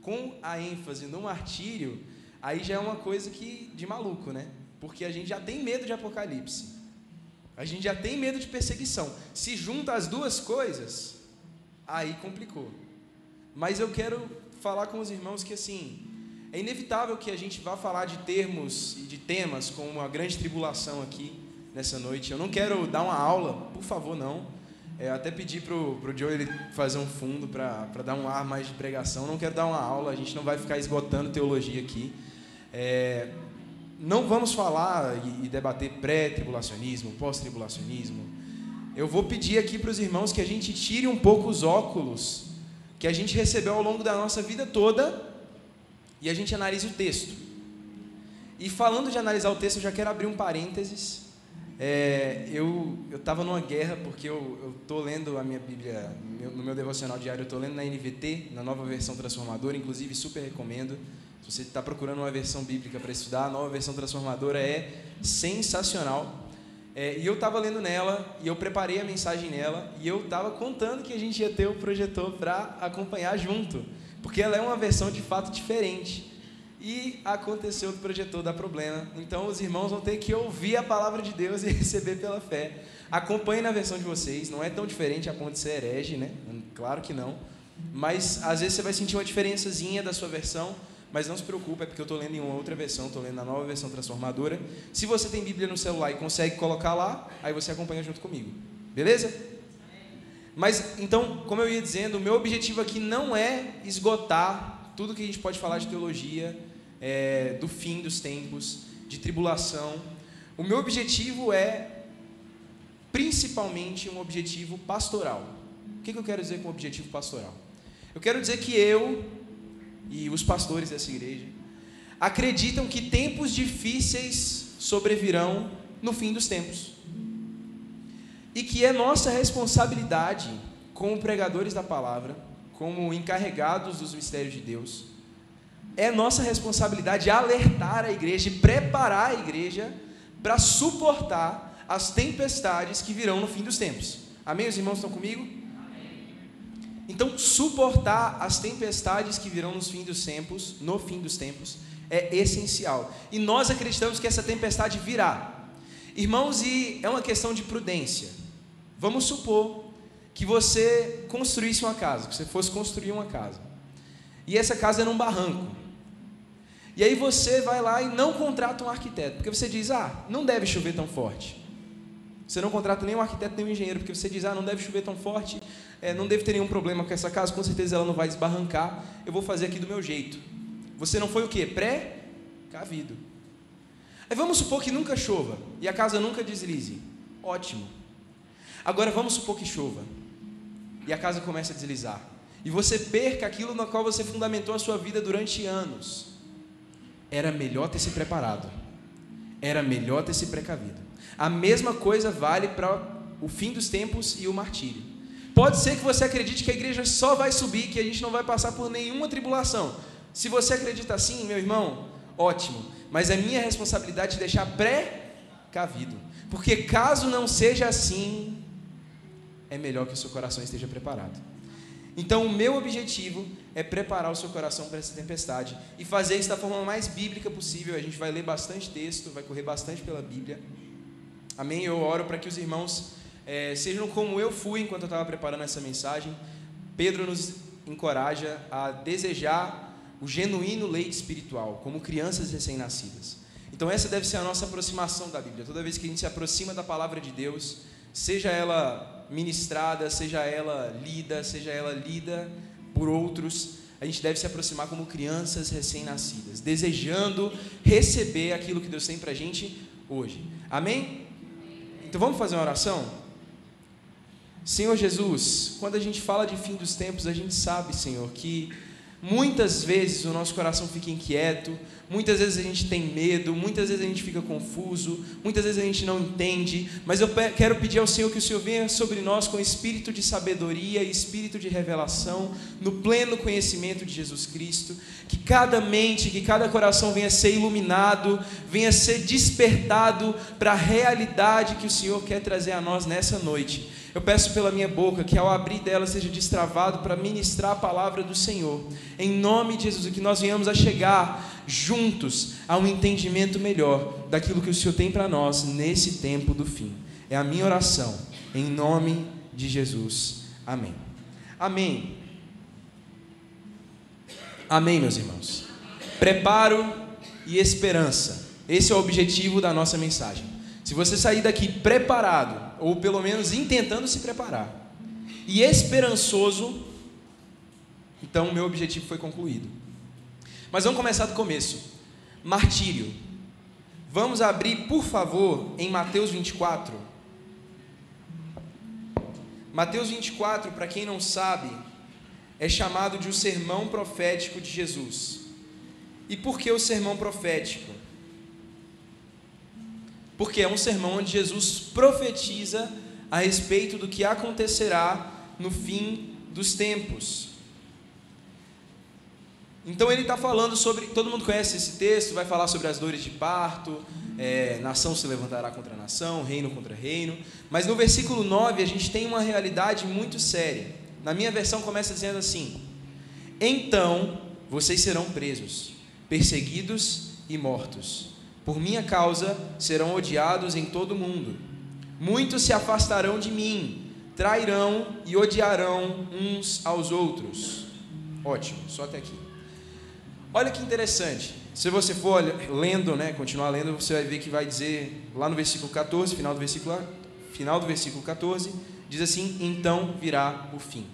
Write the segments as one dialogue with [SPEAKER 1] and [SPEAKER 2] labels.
[SPEAKER 1] com a ênfase no martírio, aí já é uma coisa de maluco, né? Porque a gente já tem medo de Apocalipse, a gente já tem medo de perseguição. Se junta as duas coisas, aí complicou. Mas eu quero falar com os irmãos que, assim, é inevitável que a gente vá falar de termos e de temas como uma grande tribulação aqui nessa noite. Eu não quero dar uma aula, por favor, não. Até pedi pro Joe ele fazer um fundo para dar um ar mais de pregação. Não quero dar uma aula, a gente não vai ficar esgotando teologia aqui. Não vamos falar e debater pré-tribulacionismo, pós-tribulacionismo. Eu vou pedir aqui para os irmãos que a gente tire um pouco os óculos que a gente recebeu ao longo da nossa vida toda e a gente analise o texto. E falando de analisar o texto, eu já quero abrir um parênteses. Eu estava numa guerra, porque eu estou lendo a minha Bíblia, no meu devocional diário, eu estou lendo na NVT, na nova versão transformadora, inclusive super recomendo. Se você está procurando uma versão bíblica para estudar, a nova versão transformadora é sensacional. E eu estava lendo nela, e eu preparei a mensagem nela, e eu estava contando que a gente ia ter o projetor para acompanhar junto, porque ela é uma versão de fato diferente. E aconteceu do projetor dar problema, então os irmãos vão ter que ouvir a palavra de Deus e receber pela fé. Acompanhe na versão de vocês, não é tão diferente a ponto de ser herege, né? Claro que não, mas às vezes você vai sentir uma diferençazinha da sua versão, mas não se preocupe, é porque eu estou lendo em uma outra versão, estou lendo na nova versão transformadora. Se você tem Bíblia no celular e consegue colocar lá, aí você acompanha junto comigo, beleza? Mas, então, como eu ia dizendo, o meu objetivo aqui não é esgotar tudo que a gente pode falar de teologia, do fim dos tempos, de tribulação. O meu objetivo é, principalmente, um objetivo pastoral. O que eu quero dizer com objetivo pastoral? Eu quero dizer que eu e os pastores dessa igreja acreditam que tempos difíceis sobrevirão no fim dos tempos. E que é nossa responsabilidade, como pregadores da palavra, como encarregados dos mistérios de Deus, é nossa responsabilidade alertar a igreja e preparar a igreja para suportar as tempestades que virão no fim dos tempos. Amém? Os irmãos estão comigo? Amém. Então, suportar as tempestades que virão no fim dos tempos, é essencial. E nós acreditamos que essa tempestade virá. Irmãos, e é uma questão de prudência. Vamos supor que você construísse uma casa, que você fosse construir uma casa, e essa casa é num barranco, e aí você vai lá e não contrata um arquiteto, porque você diz, não deve chover tão forte. Você não contrata nem um arquiteto nem um engenheiro, porque você diz, não deve chover tão forte, não deve ter nenhum problema com essa casa, com certeza ela não vai desbarrancar, eu vou fazer aqui do meu jeito. Você não foi o quê? Pré-cavido. Aí vamos supor que nunca chova, e a casa nunca deslize. Ótimo. Agora vamos supor que chova, e a casa começa a deslizar, e você perca aquilo no qual você fundamentou a sua vida durante anos. Era melhor ter se preparado, era melhor ter se precavido. A mesma coisa vale para o fim dos tempos e o martírio. Pode ser que você acredite que a igreja só vai subir, que a gente não vai passar por nenhuma tribulação. Se você acredita assim, meu irmão, ótimo, mas é minha responsabilidade deixar precavido, porque caso não seja assim, é melhor que o seu coração esteja preparado. Então, o meu objetivo é preparar o seu coração para essa tempestade e fazer isso da forma mais bíblica possível. A gente vai ler bastante texto, vai correr bastante pela Bíblia. Amém? Eu oro para que os irmãos sejam como eu fui enquanto eu estava preparando essa mensagem. Pedro nos encoraja a desejar o genuíno leite espiritual, como crianças recém-nascidas. Então, essa deve ser a nossa aproximação da Bíblia. Toda vez que a gente se aproxima da palavra de Deus, seja ela ministrada, seja ela lida por outros, a gente deve se aproximar como crianças recém-nascidas, desejando receber aquilo que Deus tem para a gente hoje. Amém? Então vamos fazer uma oração? Senhor Jesus, quando a gente fala de fim dos tempos, a gente sabe, Senhor, que muitas vezes o nosso coração fica inquieto, muitas vezes a gente tem medo, muitas vezes a gente fica confuso, muitas vezes a gente não entende, mas eu quero pedir ao Senhor que o Senhor venha sobre nós com espírito de sabedoria e espírito de revelação, no pleno conhecimento de Jesus Cristo, que cada mente, que cada coração venha ser iluminado, venha ser despertado para a realidade que o Senhor quer trazer a nós nessa noite. Eu peço pela minha boca que ao abrir dela seja destravado para ministrar a palavra do Senhor. Em nome de Jesus, que nós venhamos a chegar juntos a um entendimento melhor daquilo que o Senhor tem para nós nesse tempo do fim. É a minha oração, em nome de Jesus. Amém. Amém. Amém, meus irmãos. Preparo e esperança. Esse é o objetivo da nossa mensagem. Se você sair daqui preparado, ou pelo menos intentando se preparar, e esperançoso, então o meu objetivo foi concluído. Mas vamos começar do começo. Martírio. Vamos abrir, por favor, em Mateus 24. Mateus 24, para quem não sabe, é chamado de o sermão profético de Jesus. E por que o sermão profético? Porque é um sermão onde Jesus profetiza a respeito do que acontecerá no fim dos tempos. Então ele está falando sobre, todo mundo conhece esse texto, vai falar sobre as dores de parto, nação se levantará contra nação, reino contra reino, mas no versículo 9 a gente tem uma realidade muito séria. Na minha versão começa dizendo assim: então vocês serão presos, perseguidos e mortos. Por minha causa serão odiados em todo o mundo. Muitos se afastarão de mim, trairão e odiarão uns aos outros. Ótimo, só até aqui. Olha que interessante. Se você for lendo, continuar lendo, você vai ver que vai dizer lá no versículo 14, final do versículo 14, diz assim: então virá o fim.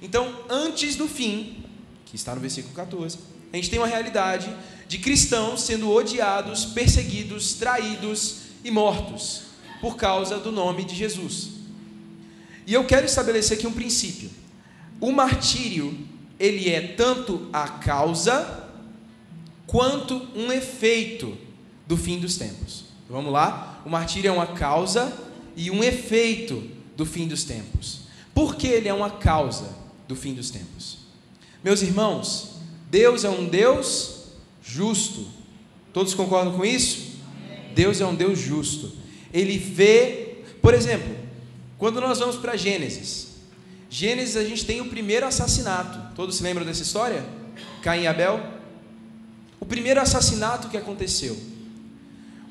[SPEAKER 1] Então, antes do fim, que está no versículo 14, a gente tem uma realidade de cristãos sendo odiados, perseguidos, traídos e mortos por causa do nome de Jesus. E eu quero estabelecer aqui um princípio. O martírio, ele é tanto a causa quanto um efeito do fim dos tempos. Vamos lá? O martírio é uma causa e um efeito do fim dos tempos. Por que ele é uma causa do fim dos tempos? Meus irmãos, Deus é um Deus justo. Todos concordam com isso? Deus é um Deus justo. Ele vê, por exemplo, quando nós vamos para Gênesis, a gente tem o primeiro assassinato. Todos se lembram dessa história? Caim e Abel? O primeiro assassinato que aconteceu.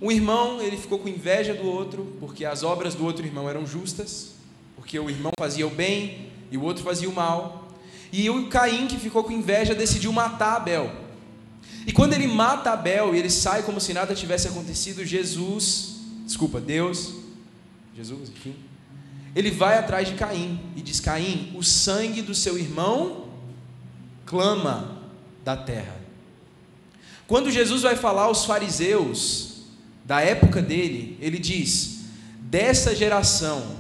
[SPEAKER 1] Um irmão, ele ficou com inveja do outro, porque as obras do outro irmão eram justas, porque o irmão fazia o bem e o outro fazia o mal. E o Caim, que ficou com inveja, decidiu matar Abel. E quando ele mata Abel e ele sai como se nada tivesse acontecido, Deus, enfim, ele vai atrás de Caim e diz: Caim, o sangue do seu irmão clama da terra. Quando Jesus vai falar aos fariseus da época dele, ele diz: dessa geração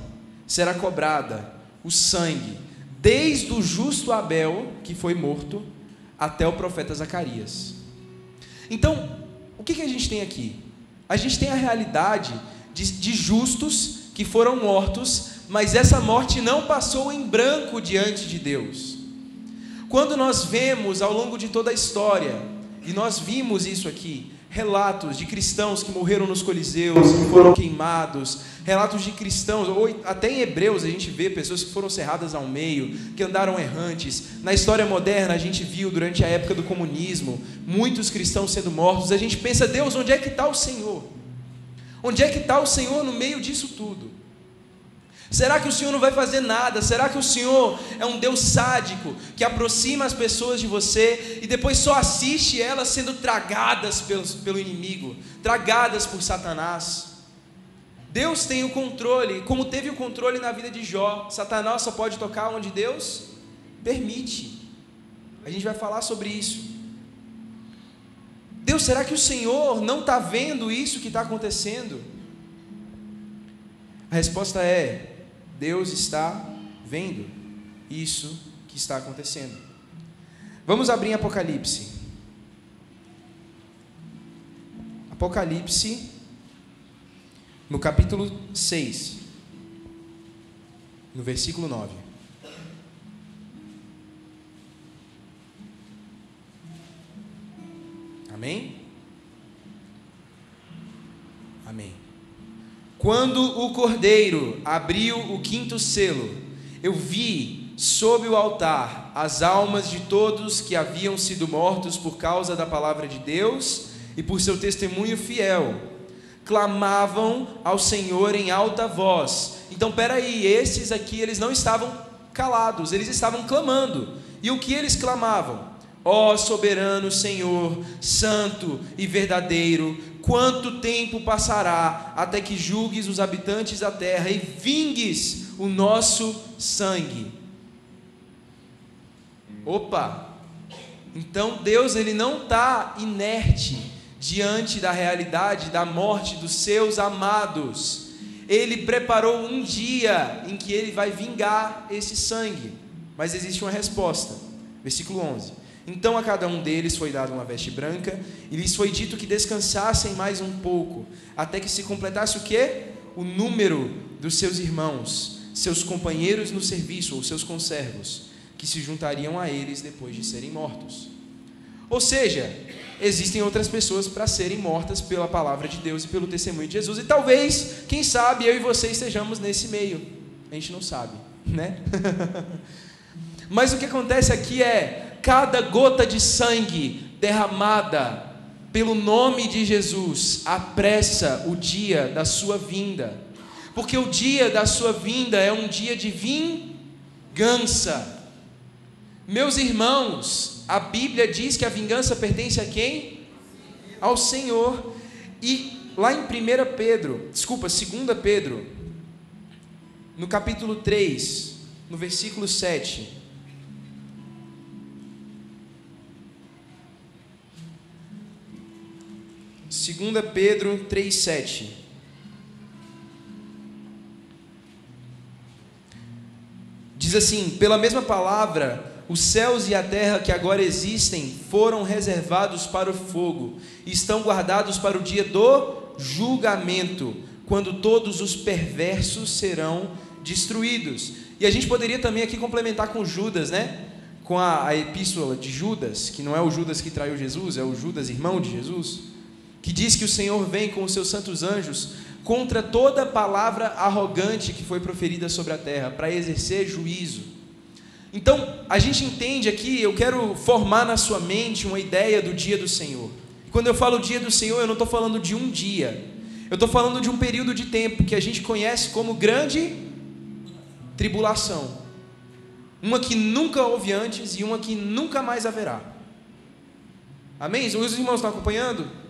[SPEAKER 1] será cobrada o sangue, desde o justo Abel, que foi morto, até o profeta Zacarias. Então, o que a gente tem aqui? A gente tem a realidade de justos que foram mortos, mas essa morte não passou em branco diante de Deus. Quando nós vemos ao longo de toda a história, e nós vimos isso aqui, relatos de cristãos que morreram nos coliseus, que foram queimados, relatos de cristãos, ou até em Hebreus a gente vê pessoas que foram cerradas ao meio, que andaram errantes. Na história moderna a gente viu durante a época do comunismo, muitos cristãos sendo mortos. A gente pensa: Deus, onde é que está o Senhor? Onde é que está o Senhor no meio disso tudo? Será que o Senhor não vai fazer nada? Será que o Senhor é um Deus sádico, que aproxima as pessoas de você e depois só assiste elas sendo tragadas pelo inimigo, tragadas por Satanás? Deus tem o controle, como teve o controle na vida de Jó. Satanás só pode tocar onde Deus permite. A gente vai falar sobre isso. Deus, será que o Senhor não está vendo isso que está acontecendo? A resposta é: Deus está vendo isso que está acontecendo. Vamos abrir em Apocalipse. Apocalipse, no capítulo 6, no versículo 9. Amém? Amém. Quando o cordeiro abriu o quinto selo, eu vi sob o altar as almas de todos que haviam sido mortos por causa da palavra de Deus e por seu testemunho fiel. Clamavam ao Senhor em alta voz. Então, peraí, esses aqui, eles não estavam calados, eles estavam clamando. E o que eles clamavam? Ó soberano Senhor, santo e verdadeiro, quanto tempo passará até que julgues os habitantes da terra e vingues o nosso sangue? Opa! Então Deus, ele não está inerte diante da realidade da morte dos seus amados. Ele preparou um dia em que ele vai vingar esse sangue. Mas existe uma resposta. Versículo 11. Então a cada um deles foi dada uma veste branca, e lhes foi dito que descansassem mais um pouco, até que se completasse o quê? O número dos seus irmãos, seus companheiros no serviço, ou seus conservos, que se juntariam a eles depois de serem mortos. Ou seja, existem outras pessoas para serem mortas pela palavra de Deus e pelo testemunho de Jesus, e talvez, quem sabe, eu e você estejamos nesse meio. A gente não sabe, né? Mas o que acontece aqui é, cada gota de sangue derramada pelo nome de Jesus apressa o dia da sua vinda, porque o dia da sua vinda é um dia de vingança. Meus irmãos, a Bíblia diz que a vingança pertence a quem? Ao Senhor. E lá em 2 Pedro, no capítulo 3, no versículo 7, Segunda Pedro 3,7. Diz assim: pela mesma palavra, os céus e a terra que agora existem foram reservados para o fogo, e estão guardados para o dia do julgamento, quando todos os perversos serão destruídos. E a gente poderia também aqui complementar com Judas, né? Com a epístola de Judas, que não é o Judas que traiu Jesus, é o Judas, irmão de Jesus, que diz que o Senhor vem com os seus santos anjos contra toda palavra arrogante que foi proferida sobre a terra, para exercer juízo. Então, a gente entende aqui, eu quero formar na sua mente uma ideia do dia do Senhor. Quando eu falo dia do Senhor, eu não estou falando de um dia, eu estou falando de um período de tempo que a gente conhece como grande tribulação. Uma que nunca houve antes e uma que nunca mais haverá. Amém? Os irmãos estão acompanhando?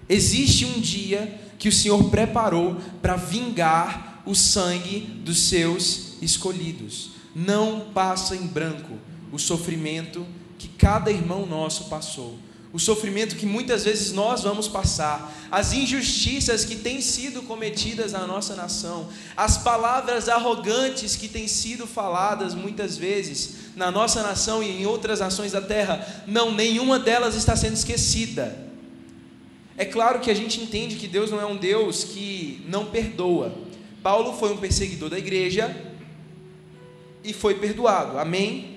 [SPEAKER 1] Existe um dia que o Senhor preparou para vingar o sangue dos seus escolhidos. Não passa em branco o sofrimento que cada irmão nosso passou, o sofrimento que muitas vezes nós vamos passar, as injustiças que têm sido cometidas na nossa nação, as palavras arrogantes que têm sido faladas muitas vezes na nossa nação e em outras nações da terra. Não, nenhuma delas está sendo esquecida. É claro que a gente entende que Deus não é um Deus que não perdoa. Paulo foi um perseguidor da igreja e foi perdoado, amém?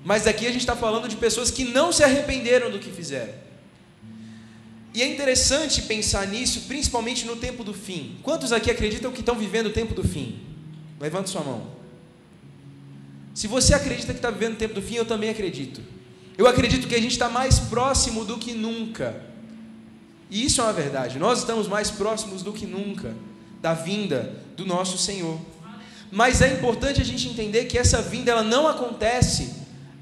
[SPEAKER 1] Mas aqui a gente está falando de pessoas que não se arrependeram do que fizeram. E é interessante pensar nisso, principalmente no tempo do fim. Quantos aqui acreditam que estão vivendo o tempo do fim? Levante sua mão. Se você acredita que está vivendo o tempo do fim, eu também acredito. Eu acredito que a gente está mais próximo do que nunca. E isso é uma verdade, nós estamos mais próximos do que nunca da vinda do nosso Senhor. Mas é importante a gente entender que essa vinda ela não acontece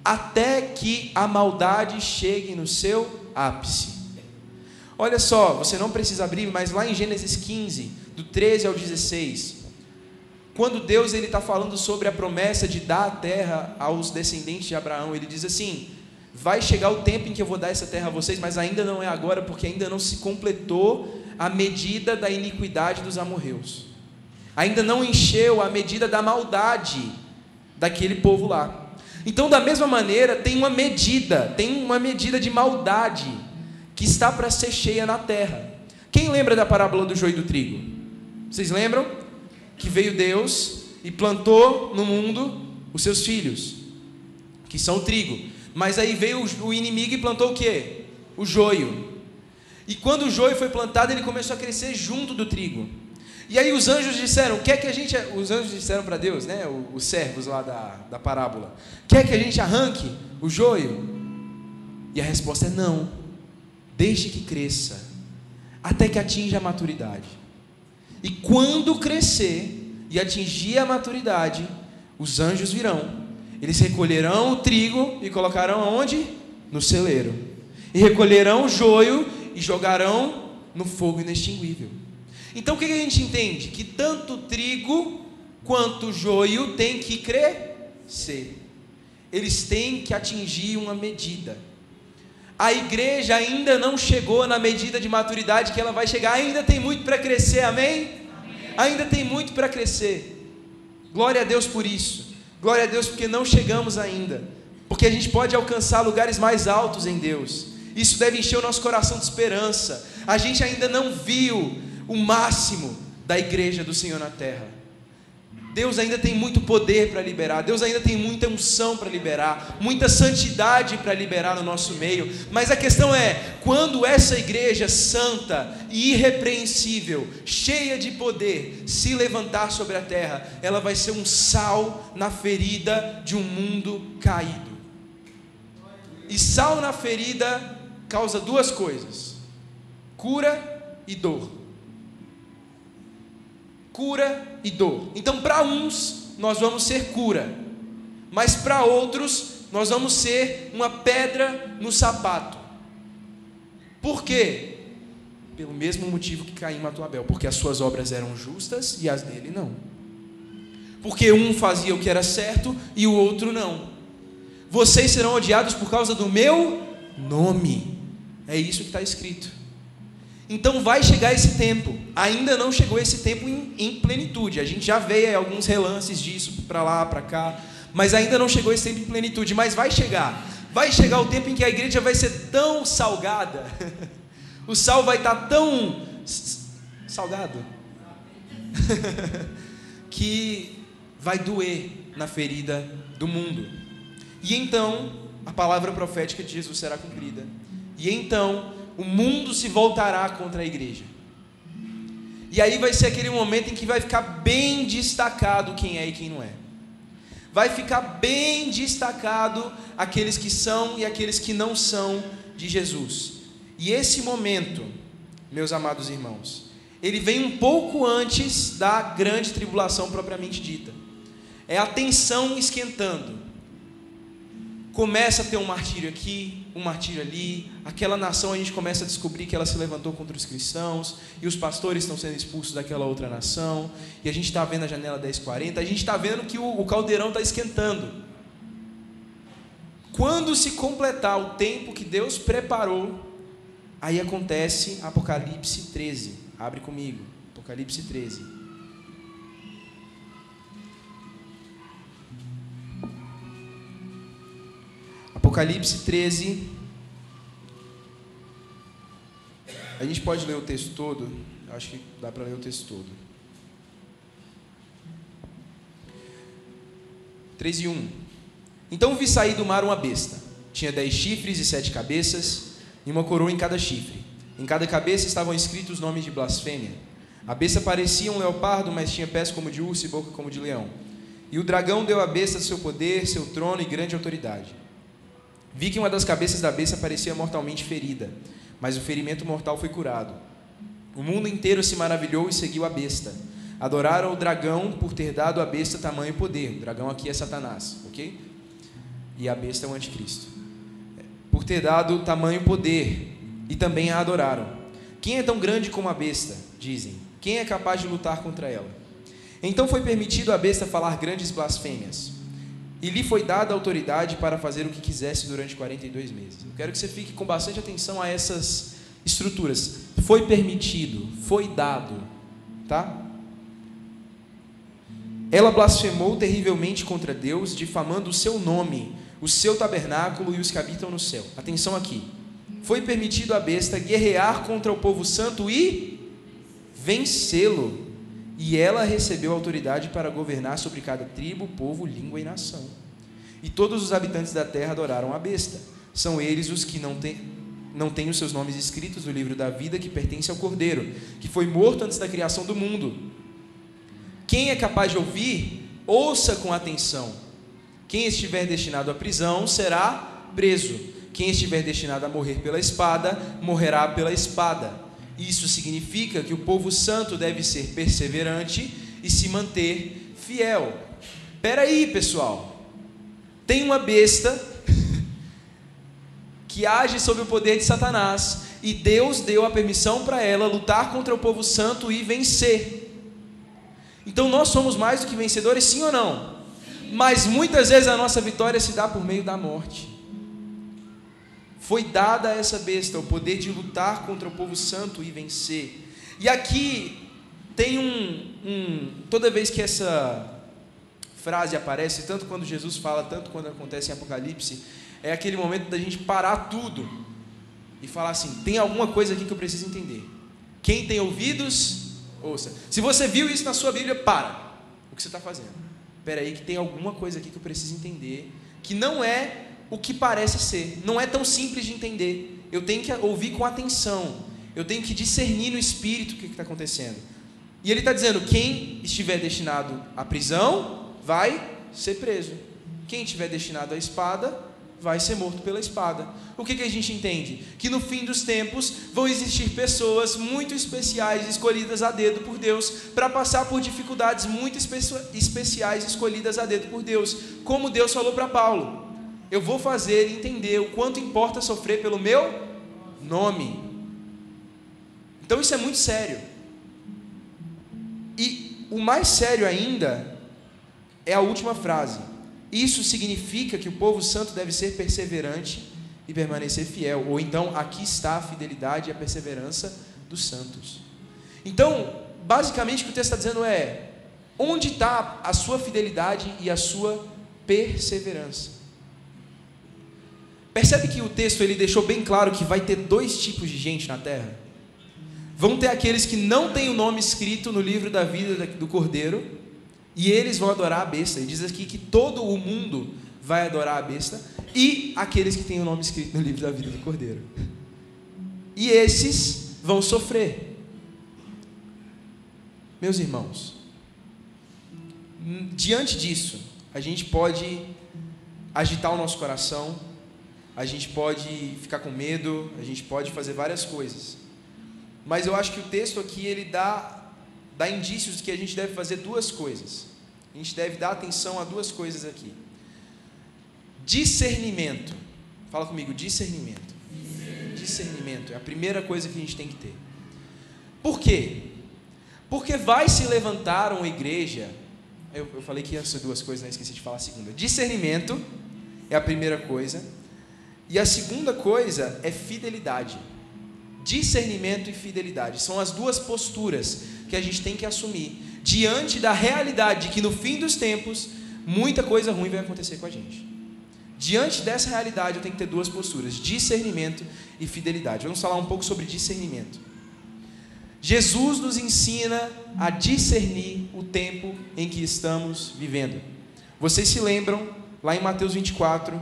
[SPEAKER 1] até que a maldade chegue no seu ápice. Olha só, você não precisa abrir, mas lá em Gênesis 15, do 13 ao 16, quando Deus está falando sobre a promessa de dar a terra aos descendentes de Abraão, ele diz assim: vai chegar o tempo em que eu vou dar essa terra a vocês, mas ainda não é agora, porque ainda não se completou a medida da iniquidade dos amorreus. Ainda não encheu a medida da maldade daquele povo lá. Então, da mesma maneira, tem uma medida de maldade que está para ser cheia na terra. Quem lembra da parábola do joio e do trigo? Vocês lembram? Que veio Deus e plantou no mundo os seus filhos, que são o trigo. Mas aí veio o inimigo e plantou o quê? O joio. E quando o joio foi plantado, ele começou a crescer junto do trigo. E aí os anjos disseram, quer que a gente... Os anjos disseram para Deus, né? Os servos lá da parábola. Quer que a gente arranque o joio? E a resposta é não. Deixe que cresça, até que atinja a maturidade. E quando crescer e atingir a maturidade, os anjos virão. Eles recolherão o trigo e colocarão aonde? No celeiro. E recolherão o joio e jogarão no fogo inextinguível. Então o que a gente entende? Que tanto o trigo quanto o joio tem que crescer. Eles têm que atingir uma medida. A igreja ainda não chegou na medida de maturidade que ela vai chegar. Ainda tem muito para crescer, amém? Ainda tem muito para crescer. Glória a Deus por isso. Glória a Deus porque não chegamos ainda. Porque a gente pode alcançar lugares mais altos em Deus. Isso deve encher o nosso coração de esperança. A gente ainda não viu o máximo da igreja do Senhor na terra. Deus ainda tem muito poder para liberar, Deus ainda tem muita unção para liberar, muita santidade para liberar no nosso meio. Mas a questão é, quando essa igreja santa e irrepreensível, cheia de poder, se levantar sobre a terra, ela vai ser um sal na ferida de um mundo caído. E sal na ferida causa duas coisas: cura e dor. Cura e dor. Então, para uns, nós vamos ser cura, mas para outros, nós vamos ser uma pedra no sapato. Por quê? Pelo mesmo motivo que Caim matou Abel, porque as suas obras eram justas e as dele não. Porque um fazia o que era certo e o outro não. Vocês serão odiados por causa do meu nome. É isso que está escrito. Então vai chegar esse tempo. Ainda não chegou esse tempo em plenitude. A gente já vê alguns relances disso para lá, para cá, mas ainda não chegou esse tempo em plenitude. Mas vai chegar. Vai chegar o tempo em que a igreja vai ser tão salgada. O sal vai estar tão salgado que vai doer na ferida do mundo. E então a palavra profética de Jesus será cumprida. E então o mundo se voltará contra a igreja. E aí vai ser aquele momento em que vai ficar bem destacado quem é e quem não é. Vai ficar bem destacado aqueles que são e aqueles que não são de Jesus. E esse momento, meus amados irmãos, ele vem um pouco antes da grande tribulação propriamente dita. É a tensão esquentando. Começa a ter um martírio aqui, um martírio ali. Aquela nação, a gente começa a descobrir que ela se levantou contra os cristãos, e os pastores estão sendo expulsos daquela outra nação, e a gente está vendo a janela 1040, a gente está vendo que o caldeirão está esquentando. Quando se completar o tempo que Deus preparou, aí acontece Apocalipse 13. Abre comigo, Apocalipse 13. Apocalipse 13, a gente pode ler o texto todo? Acho que dá para ler o texto todo. 13:1. Então vi sair do mar uma besta, tinha 10 chifres e 7 cabeças, e uma coroa em cada chifre. Em cada cabeça estavam escritos nomes de blasfêmia. A besta parecia um leopardo, mas tinha pés como de urso e boca como de leão. E o dragão deu à besta seu poder, seu trono e grande autoridade. Vi que uma das cabeças da besta parecia mortalmente ferida, mas o ferimento mortal foi curado. O mundo inteiro se maravilhou e seguiu a besta. Adoraram o dragão por ter dado à besta tamanho e poder. O dragão aqui é Satanás, ok? E a besta é o anticristo. Por ter dado tamanho e poder, e também a adoraram. Quem é tão grande como a besta? Dizem. Quem é capaz de lutar contra ela? Então foi permitido à besta falar grandes blasfêmias. E lhe foi dada autoridade para fazer o que quisesse durante 42 meses. Eu quero que você fique com bastante atenção a essas estruturas. Foi permitido, foi dado, tá? Ela blasfemou terrivelmente contra Deus, difamando o seu nome, o seu tabernáculo e os que habitam no céu. Atenção aqui. Foi permitido à besta guerrear contra o povo santo e vencê-lo. E ela recebeu autoridade para governar sobre cada tribo, povo, língua e nação. E todos os habitantes da terra adoraram a besta. São eles os que não têm não têm os seus nomes escritos no livro da vida que pertence ao Cordeiro, que foi morto antes da criação do mundo. Quem é capaz de ouvir, ouça com atenção. Quem estiver destinado à prisão será preso. Quem estiver destinado a morrer pela espada, morrerá pela espada. Isso significa que o povo santo deve ser perseverante e se manter fiel. Espera aí, pessoal. Tem uma besta que age sob o poder de Satanás, e Deus deu a permissão para ela lutar contra o povo santo e vencer. Então nós somos mais do que vencedores, sim ou não? Mas muitas vezes a nossa vitória se dá por meio da morte. Foi dada a essa besta o poder de lutar contra o povo santo e vencer. E aqui tem toda vez que essa frase aparece, tanto quando Jesus fala, tanto quando acontece em Apocalipse, é aquele momento da gente parar tudo e falar assim: tem alguma coisa aqui que eu preciso entender. Quem tem ouvidos, ouça. Se você viu isso na sua Bíblia, para o que você está fazendo. Espera aí, que tem alguma coisa aqui que eu preciso entender, que não é o que parece ser, não é tão simples de entender. Eu tenho que ouvir com atenção, eu tenho que discernir no espírito o que está acontecendo. E ele está dizendo: quem estiver destinado à prisão vai ser preso. Quem estiver destinado à espada vai ser morto pela espada. O que a gente entende? Que no fim dos tempos vão existir pessoas muito especiais, escolhidas a dedo por Deus, para passar por dificuldades muito especiais, escolhidas a dedo por Deus. Como Deus falou para Paulo: eu vou fazer entender o quanto importa sofrer pelo meu nome. Então isso é muito sério. E o mais sério ainda é a última frase. Isso significa que o povo santo deve ser perseverante e permanecer fiel. Ou então, aqui está a fidelidade e a perseverança dos santos. Então, basicamente o que o texto está dizendo é: onde está a sua fidelidade e a sua perseverança? Percebe que o texto ele deixou bem claro que vai ter dois tipos de gente na terra. Vão ter aqueles que não têm o nome escrito no livro da vida do Cordeiro, e eles vão adorar a besta. E diz aqui que todo o mundo vai adorar a besta, e aqueles que têm o nome escrito no livro da vida do Cordeiro. E esses vão sofrer. Meus irmãos, diante disso, a gente pode agitar o nosso coração, a gente pode ficar com medo, a gente pode fazer várias coisas. Mas eu acho que o texto aqui ele dá indícios de que a gente deve fazer duas coisas. A gente deve dar atenção a duas coisas aqui. Discernimento. Fala comigo, discernimento. Discernimento é a primeira coisa que a gente tem que ter. Por quê? Porque vai se levantar uma igreja. Eu falei que ia ser duas coisas, não esqueci de falar a segunda. Discernimento é a primeira coisa. E a segunda coisa é fidelidade. Discernimento e fidelidade são as duas posturas que a gente tem que assumir diante da realidade de que no fim dos tempos muita coisa ruim vai acontecer com a gente. Diante dessa realidade eu tenho que ter duas posturas: discernimento e fidelidade. Vamos falar um pouco sobre discernimento. Jesus nos ensina a discernir o tempo em que estamos vivendo. Vocês se lembram lá em Mateus 24,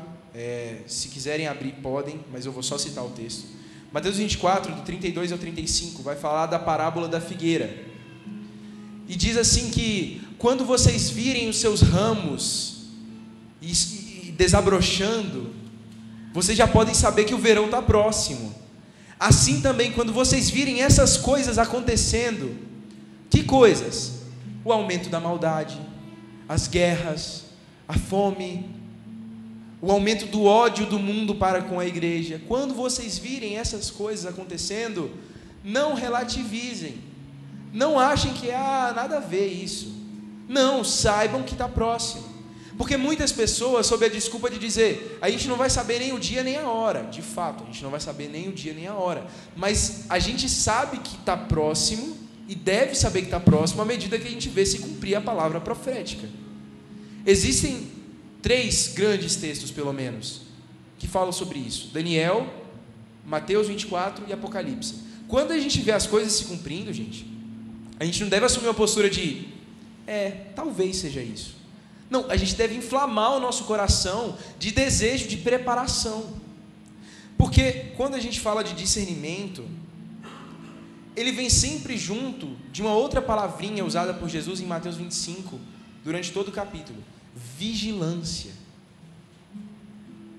[SPEAKER 1] se quiserem abrir podem, mas eu vou só citar o texto. Mateus 24, do 32 ao 35, vai falar da parábola da figueira. E diz assim que quando vocês virem os seus ramos desabrochando, vocês já podem saber que o verão está próximo. Assim também, quando vocês virem essas coisas acontecendo, que coisas? O aumento da maldade, as guerras, a fome, o aumento do ódio do mundo para com a igreja. Quando vocês virem essas coisas acontecendo, não relativizem. Não achem que nada a ver isso. Não, saibam que está próximo. Porque muitas pessoas, sob a desculpa de dizer: a gente não vai saber nem o dia nem a hora. De fato, a gente não vai saber nem o dia nem a hora. Mas a gente sabe que está próximo e deve saber que está próximo à medida que a gente vê se cumprir a palavra profética. Existem 3 grandes textos, pelo menos, que falam sobre isso: Daniel, Mateus 24 e Apocalipse. Quando a gente vê as coisas se cumprindo, gente, a gente não deve assumir uma postura de talvez seja isso. Não, a gente deve inflamar o nosso coração de desejo, de preparação. Porque quando a gente fala de discernimento, ele vem sempre junto de uma outra palavrinha usada por Jesus em Mateus 25, durante todo o capítulo: vigilância.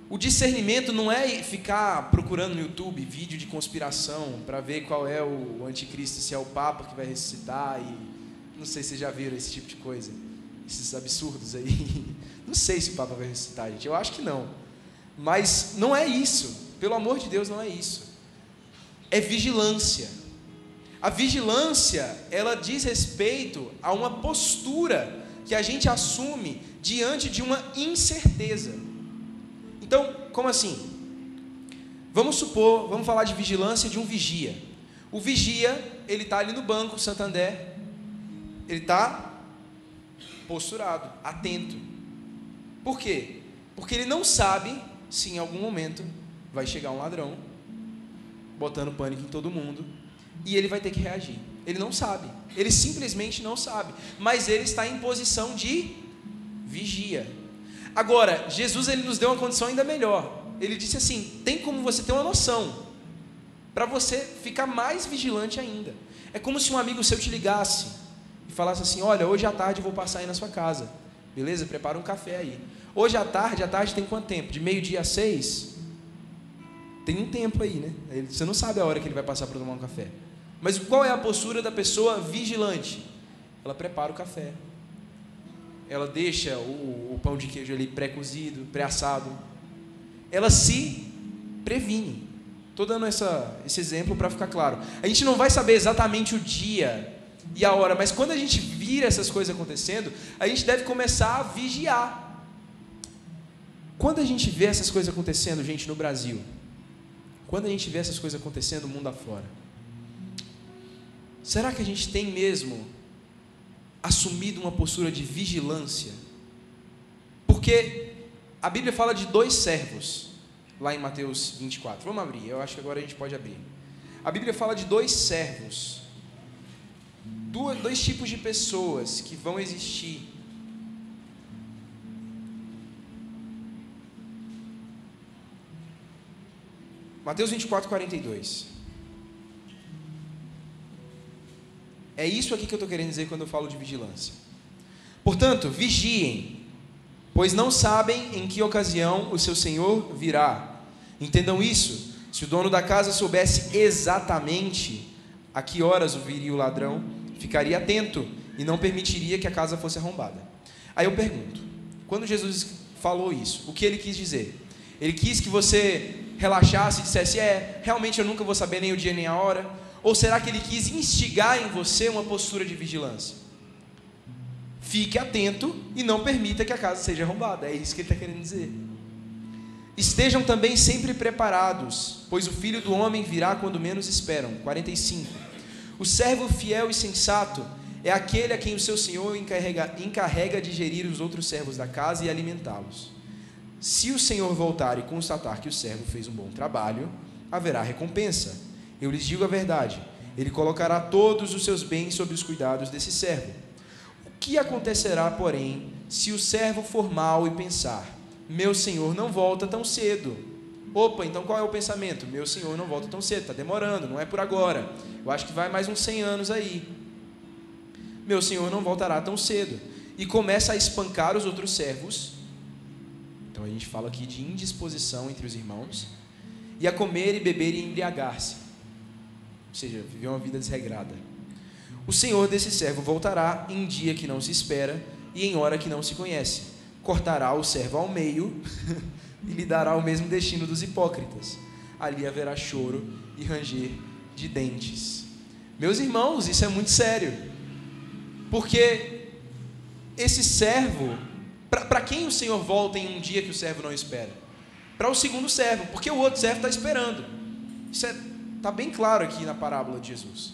[SPEAKER 1] O discernimento não é ficar procurando no YouTube vídeo de conspiração para ver qual é o anticristo, se é o Papa que vai ressuscitar, e não sei se vocês já viram esse tipo de coisa, esses absurdos aí. Não sei se o Papa vai ressuscitar, gente, eu acho que não. Mas não é isso, pelo amor de Deus, não é isso. É vigilância. A vigilância, ela diz respeito a uma postura que a gente assume diante de uma incerteza. Então, como assim? Vamos falar de vigilância de um vigia. O vigia, ele está ali no banco Santander, ele está posturado, atento. Por quê? Porque ele não sabe se em algum momento vai chegar um ladrão, botando pânico em todo mundo, e ele vai ter que reagir. Ele não sabe, ele simplesmente não sabe, mas ele está em posição de vigia. Agora, Jesus, ele nos deu uma condição ainda melhor. Ele disse assim: tem como você ter uma noção, para você ficar mais vigilante ainda. É como se um amigo seu te ligasse e falasse assim: olha, hoje à tarde eu vou passar aí na sua casa, beleza? Prepara um café aí. Hoje à tarde tem quanto tempo? De 12h às 6? Tem um tempo aí, né? Você não sabe a hora que ele vai passar para tomar um café. Mas qual é a postura da pessoa vigilante? Ela prepara o café, ela deixa o pão de queijo ali pré-cozido, pré-assado, ela se previne. Estou dando esse exemplo para ficar claro. A gente não vai saber exatamente o dia e a hora, mas quando a gente vira essas coisas acontecendo, a gente deve começar a vigiar. Quando a gente vê essas coisas acontecendo, gente, no Brasil, quando a gente vê essas coisas acontecendo no mundo afora, será que a gente tem mesmo assumido uma postura de vigilância? Porque a Bíblia fala de 2 servos, lá em Mateus 24. Vamos abrir, eu acho que agora a gente pode abrir. A Bíblia fala de 2 servos, 2 tipos de pessoas que vão existir. Mateus 24, 42. É isso aqui que eu estou querendo dizer quando eu falo de vigilância. Portanto, vigiem, pois não sabem em que ocasião o seu Senhor virá. Entendam isso: se o dono da casa soubesse exatamente a que horas viria o ladrão, ficaria atento e não permitiria que a casa fosse arrombada. Aí eu pergunto, quando Jesus falou isso, o que ele quis dizer? Ele quis que você relaxasse e dissesse: realmente eu nunca vou saber nem o dia nem a hora? Ou será que ele quis instigar em você uma postura de vigilância? Fique atento e não permita que a casa seja arrombada. É isso que ele está querendo dizer. Estejam também sempre preparados, pois o Filho do Homem virá quando menos esperam. 45. O servo fiel e sensato é aquele a quem o seu Senhor encarrega de gerir os outros servos da casa e alimentá-los. Se o Senhor voltar e constatar que o servo fez um bom trabalho, haverá recompensa. Eu lhes digo a verdade: ele colocará todos os seus bens sob os cuidados desse servo. O que acontecerá, porém, se o servo for mau e pensar: meu senhor não volta tão cedo? Opa, então qual é o pensamento? Meu senhor não volta tão cedo, está demorando, não é por agora, eu acho que vai mais uns 100 anos aí. Meu senhor não voltará tão cedo. E começa a espancar os outros servos. Então a gente fala aqui de indisposição entre os irmãos. E a comer e beber e embriagar-se. Ou seja, viver uma vida desregrada. O senhor desse servo voltará em dia que não se espera e em hora que não se conhece. Cortará o servo ao meio e lhe dará o mesmo destino dos hipócritas. Ali haverá choro e ranger de dentes. Meus irmãos, isso é muito sério. Porque esse servo, para quem o Senhor volta em um dia que o servo não espera? Para o segundo servo, porque o outro servo está esperando. Isso está bem claro aqui na parábola de Jesus.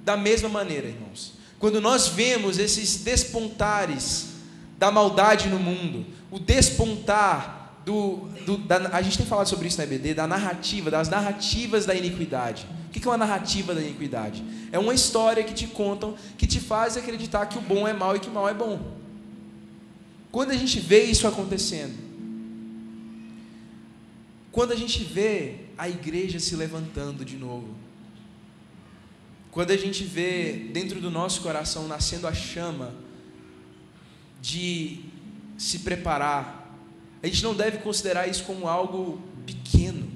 [SPEAKER 1] Da mesma maneira, irmãos, quando nós vemos esses despontares da maldade no mundo, o despontar a gente tem falado sobre isso na EBD, das narrativas da iniquidade. O que é uma narrativa da iniquidade? É uma história que te contam, que te faz acreditar que o bom é mal e que o mal é bom. Quando a gente vê isso acontecendo, quando a gente vê a igreja se levantando de novo, quando a gente vê dentro do nosso coração nascendo a chama de se preparar, a gente não deve considerar isso como algo pequeno.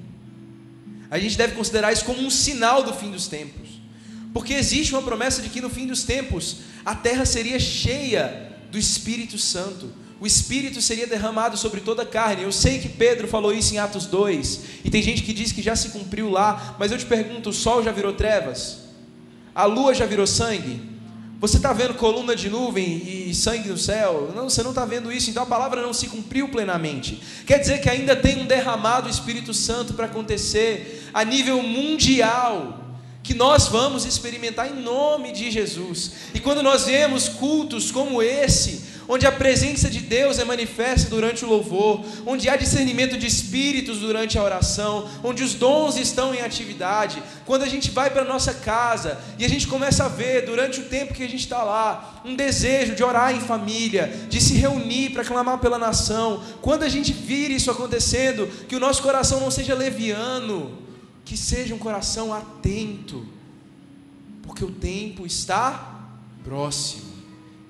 [SPEAKER 1] A gente deve considerar isso como um sinal do fim dos tempos. Porque existe uma promessa de que no fim dos tempos a terra seria cheia do Espírito Santo. O Espírito seria derramado sobre toda a carne. Eu sei que Pedro falou isso em Atos 2, e tem gente que diz que já se cumpriu lá, mas eu te pergunto, o sol já virou trevas? A lua já virou sangue? Você está vendo coluna de nuvem e sangue no céu? Não, você não está vendo isso, então a palavra não se cumpriu plenamente. Quer dizer que ainda tem um derramado Espírito Santo para acontecer a nível mundial, que nós vamos experimentar em nome de Jesus. E quando nós vemos cultos como esse, onde a presença de Deus é manifesta durante o louvor, onde há discernimento de espíritos durante a oração, onde os dons estão em atividade, quando a gente vai para a nossa casa e a gente começa a ver, durante o tempo que a gente está lá, um desejo de orar em família, de se reunir para clamar pela nação, quando a gente vir isso acontecendo, que o nosso coração não seja leviano, que seja um coração atento, porque o tempo está próximo.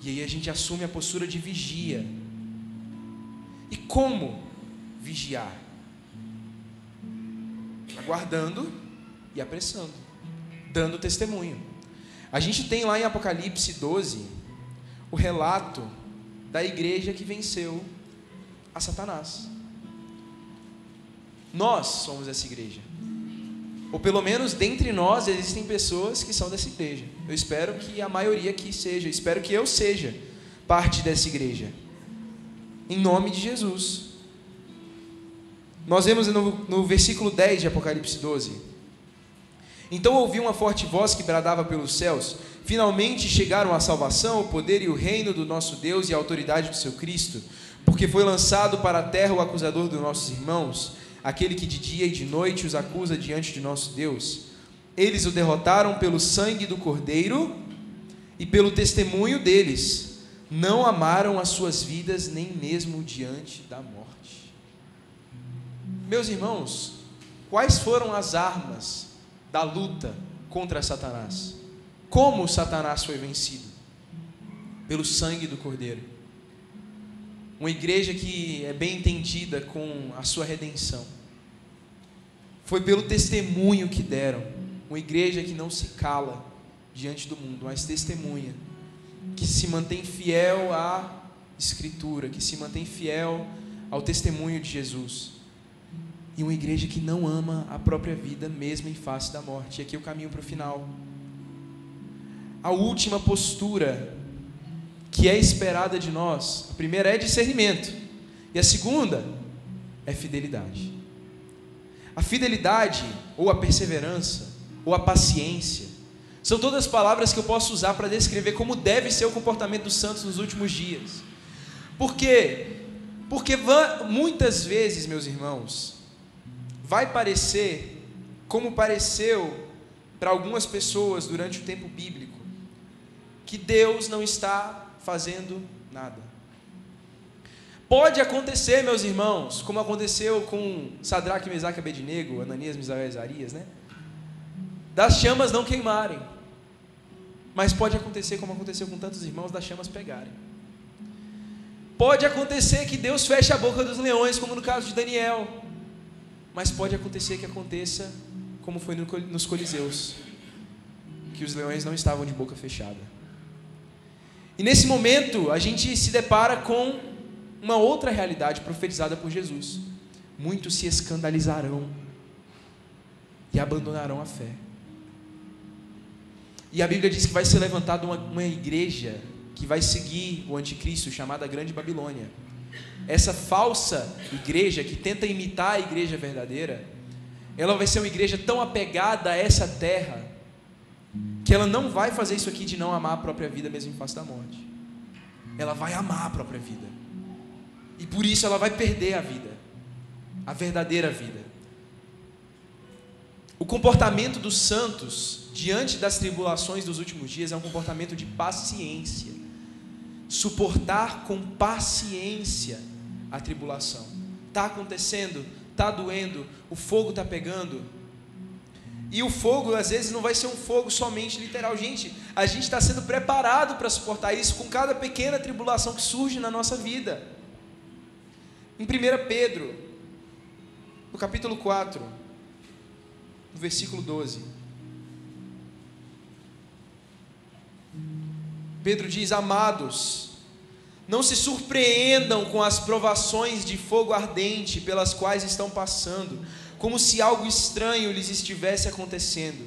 [SPEAKER 1] E aí a gente assume a postura de vigia. E como vigiar? Aguardando e apressando, dando testemunho. A gente tem lá em Apocalipse 12 o relato da igreja que venceu a Satanás. Nós somos essa igreja. Ou pelo menos dentre nós existem pessoas que são dessa igreja. Eu espero que a maioria aqui seja, eu espero que eu seja parte dessa igreja. Em nome de Jesus. Nós vemos no versículo 10 de Apocalipse 12. Então ouvi uma forte voz que bradava pelos céus: finalmente chegaram a salvação, o poder e o reino do nosso Deus e a autoridade do seu Cristo, porque foi lançado para a terra o acusador dos nossos irmãos, aquele que de dia e de noite os acusa diante de nosso Deus. Eles o derrotaram pelo sangue do Cordeiro e pelo testemunho deles. Não amaram as suas vidas nem mesmo diante da morte. Meus irmãos, quais foram as armas da luta contra Satanás? Como Satanás foi vencido? Pelo sangue do Cordeiro. Uma igreja que é bem entendida com a sua redenção. Foi pelo testemunho que deram. Uma igreja que não se cala diante do mundo, mas testemunha, que se mantém fiel à Escritura, que se mantém fiel ao testemunho de Jesus. E uma igreja que não ama a própria vida, mesmo em face da morte. E aqui eu caminho para o final. A última postura que é esperada de nós, a primeira é discernimento, e a segunda é fidelidade. A fidelidade, ou a perseverança, ou a paciência, são todas palavras que eu posso usar para descrever como deve ser o comportamento dos santos nos últimos dias. Por quê? Porque muitas vezes, meus irmãos, vai parecer, como pareceu para algumas pessoas durante o tempo bíblico, que Deus não está fazendo nada. Pode acontecer, meus irmãos, como aconteceu com Sadraque, Mesaque e Abednego, Ananias, Misael e Azarias, né? Das chamas não queimarem. Mas pode acontecer, como aconteceu com tantos irmãos, das chamas pegarem. Pode acontecer que Deus feche a boca dos leões, como no caso de Daniel. Mas pode acontecer que aconteça como foi nos Coliseus, que os leões não estavam de boca fechada. E nesse momento a gente se depara com uma outra realidade profetizada por Jesus. Muitos se escandalizarão e abandonarão a fé. E a Bíblia diz que vai ser levantada uma igreja que vai seguir o anticristo, chamada Grande Babilônia. Essa falsa igreja que tenta imitar a igreja verdadeira, ela vai ser uma igreja tão apegada a essa terra, que ela não vai fazer isso aqui de não amar a própria vida mesmo em face da morte. Ela vai amar a própria vida. E por isso ela vai perder a vida, a verdadeira vida. O comportamento dos santos diante das tribulações dos últimos dias é um comportamento de paciência. Suportar com paciência a tribulação. Está acontecendo? está doendo, o fogo está pegando. E o fogo, às vezes, não vai ser um fogo somente literal. Gente, a gente está sendo preparado para suportar isso com cada pequena tribulação que surge na nossa vida. Em 1 Pedro, no capítulo 4, no versículo 12, Pedro diz: amados, não se surpreendam com as provações de fogo ardente pelas quais estão passando, como se algo estranho lhes estivesse acontecendo.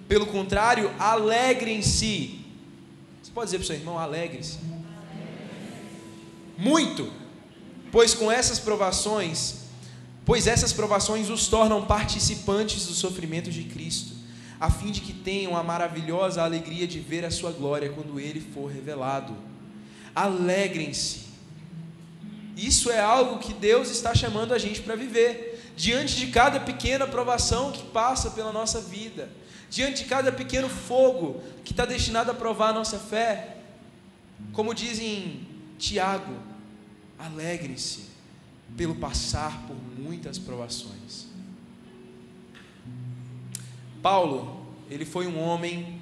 [SPEAKER 1] Pelo contrário, alegrem-se. Você pode dizer para o seu irmão: alegre-se. Muito, pois essas provações os tornam participantes do sofrimento de Cristo, a fim de que tenham a maravilhosa alegria de ver a sua glória quando Ele for revelado. Alegrem-se. Isso é algo que Deus está chamando a gente para viver. Diante de cada pequena provação que passa pela nossa vida, diante de cada pequeno fogo que está destinado a provar a nossa fé, como diz em Tiago, alegre-se pelo passar por muitas provações. Paulo, ele foi um homem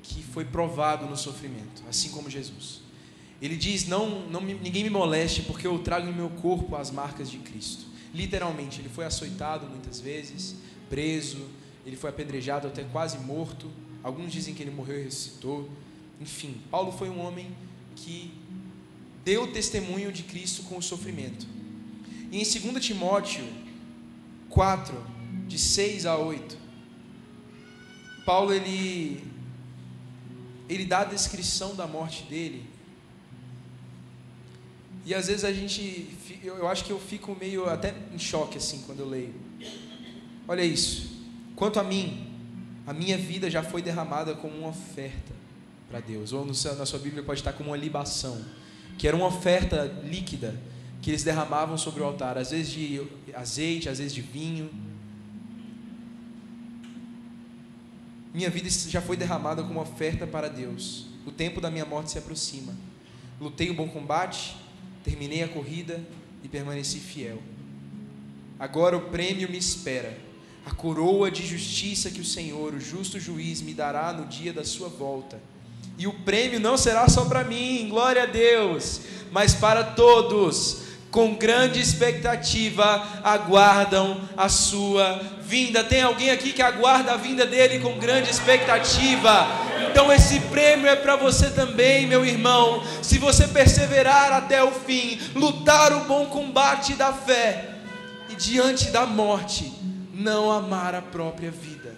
[SPEAKER 1] que foi provado no sofrimento, assim como Jesus. Ele diz: ninguém me moleste, porque eu trago em meu corpo as marcas de Cristo. Literalmente, ele foi açoitado muitas vezes, preso, ele foi apedrejado até quase morto. Alguns dizem que ele morreu e ressuscitou. Enfim, Paulo foi um homem que deu testemunho de Cristo com o sofrimento. E em 2 Timóteo 4, de 6 a 8, Paulo ele dá a descrição da morte dele. E às vezes eu acho que eu fico meio até em choque assim quando eu leio. Olha isso: quanto a mim, a minha vida já foi derramada como uma oferta para Deus. Ou na sua Bíblia pode estar como uma libação, que era uma oferta líquida que eles derramavam sobre o altar, às vezes de azeite, às vezes de vinho. Minha vida já foi derramada como oferta para Deus. O tempo da minha morte se aproxima. Lutei o bom combate, terminei a corrida e permaneci fiel. Agora o prêmio me espera, a coroa de justiça que o Senhor, o justo juiz, me dará no dia da sua volta. E o prêmio não será só para mim, glória a Deus, mas para todos, com grande expectativa, aguardam a sua vinda. Tem alguém aqui que aguarda a vinda dele com grande expectativa? Então esse prêmio é para você também, meu irmão. Se você perseverar até o fim, lutar o bom combate da fé, e diante da morte, não amar a própria vida,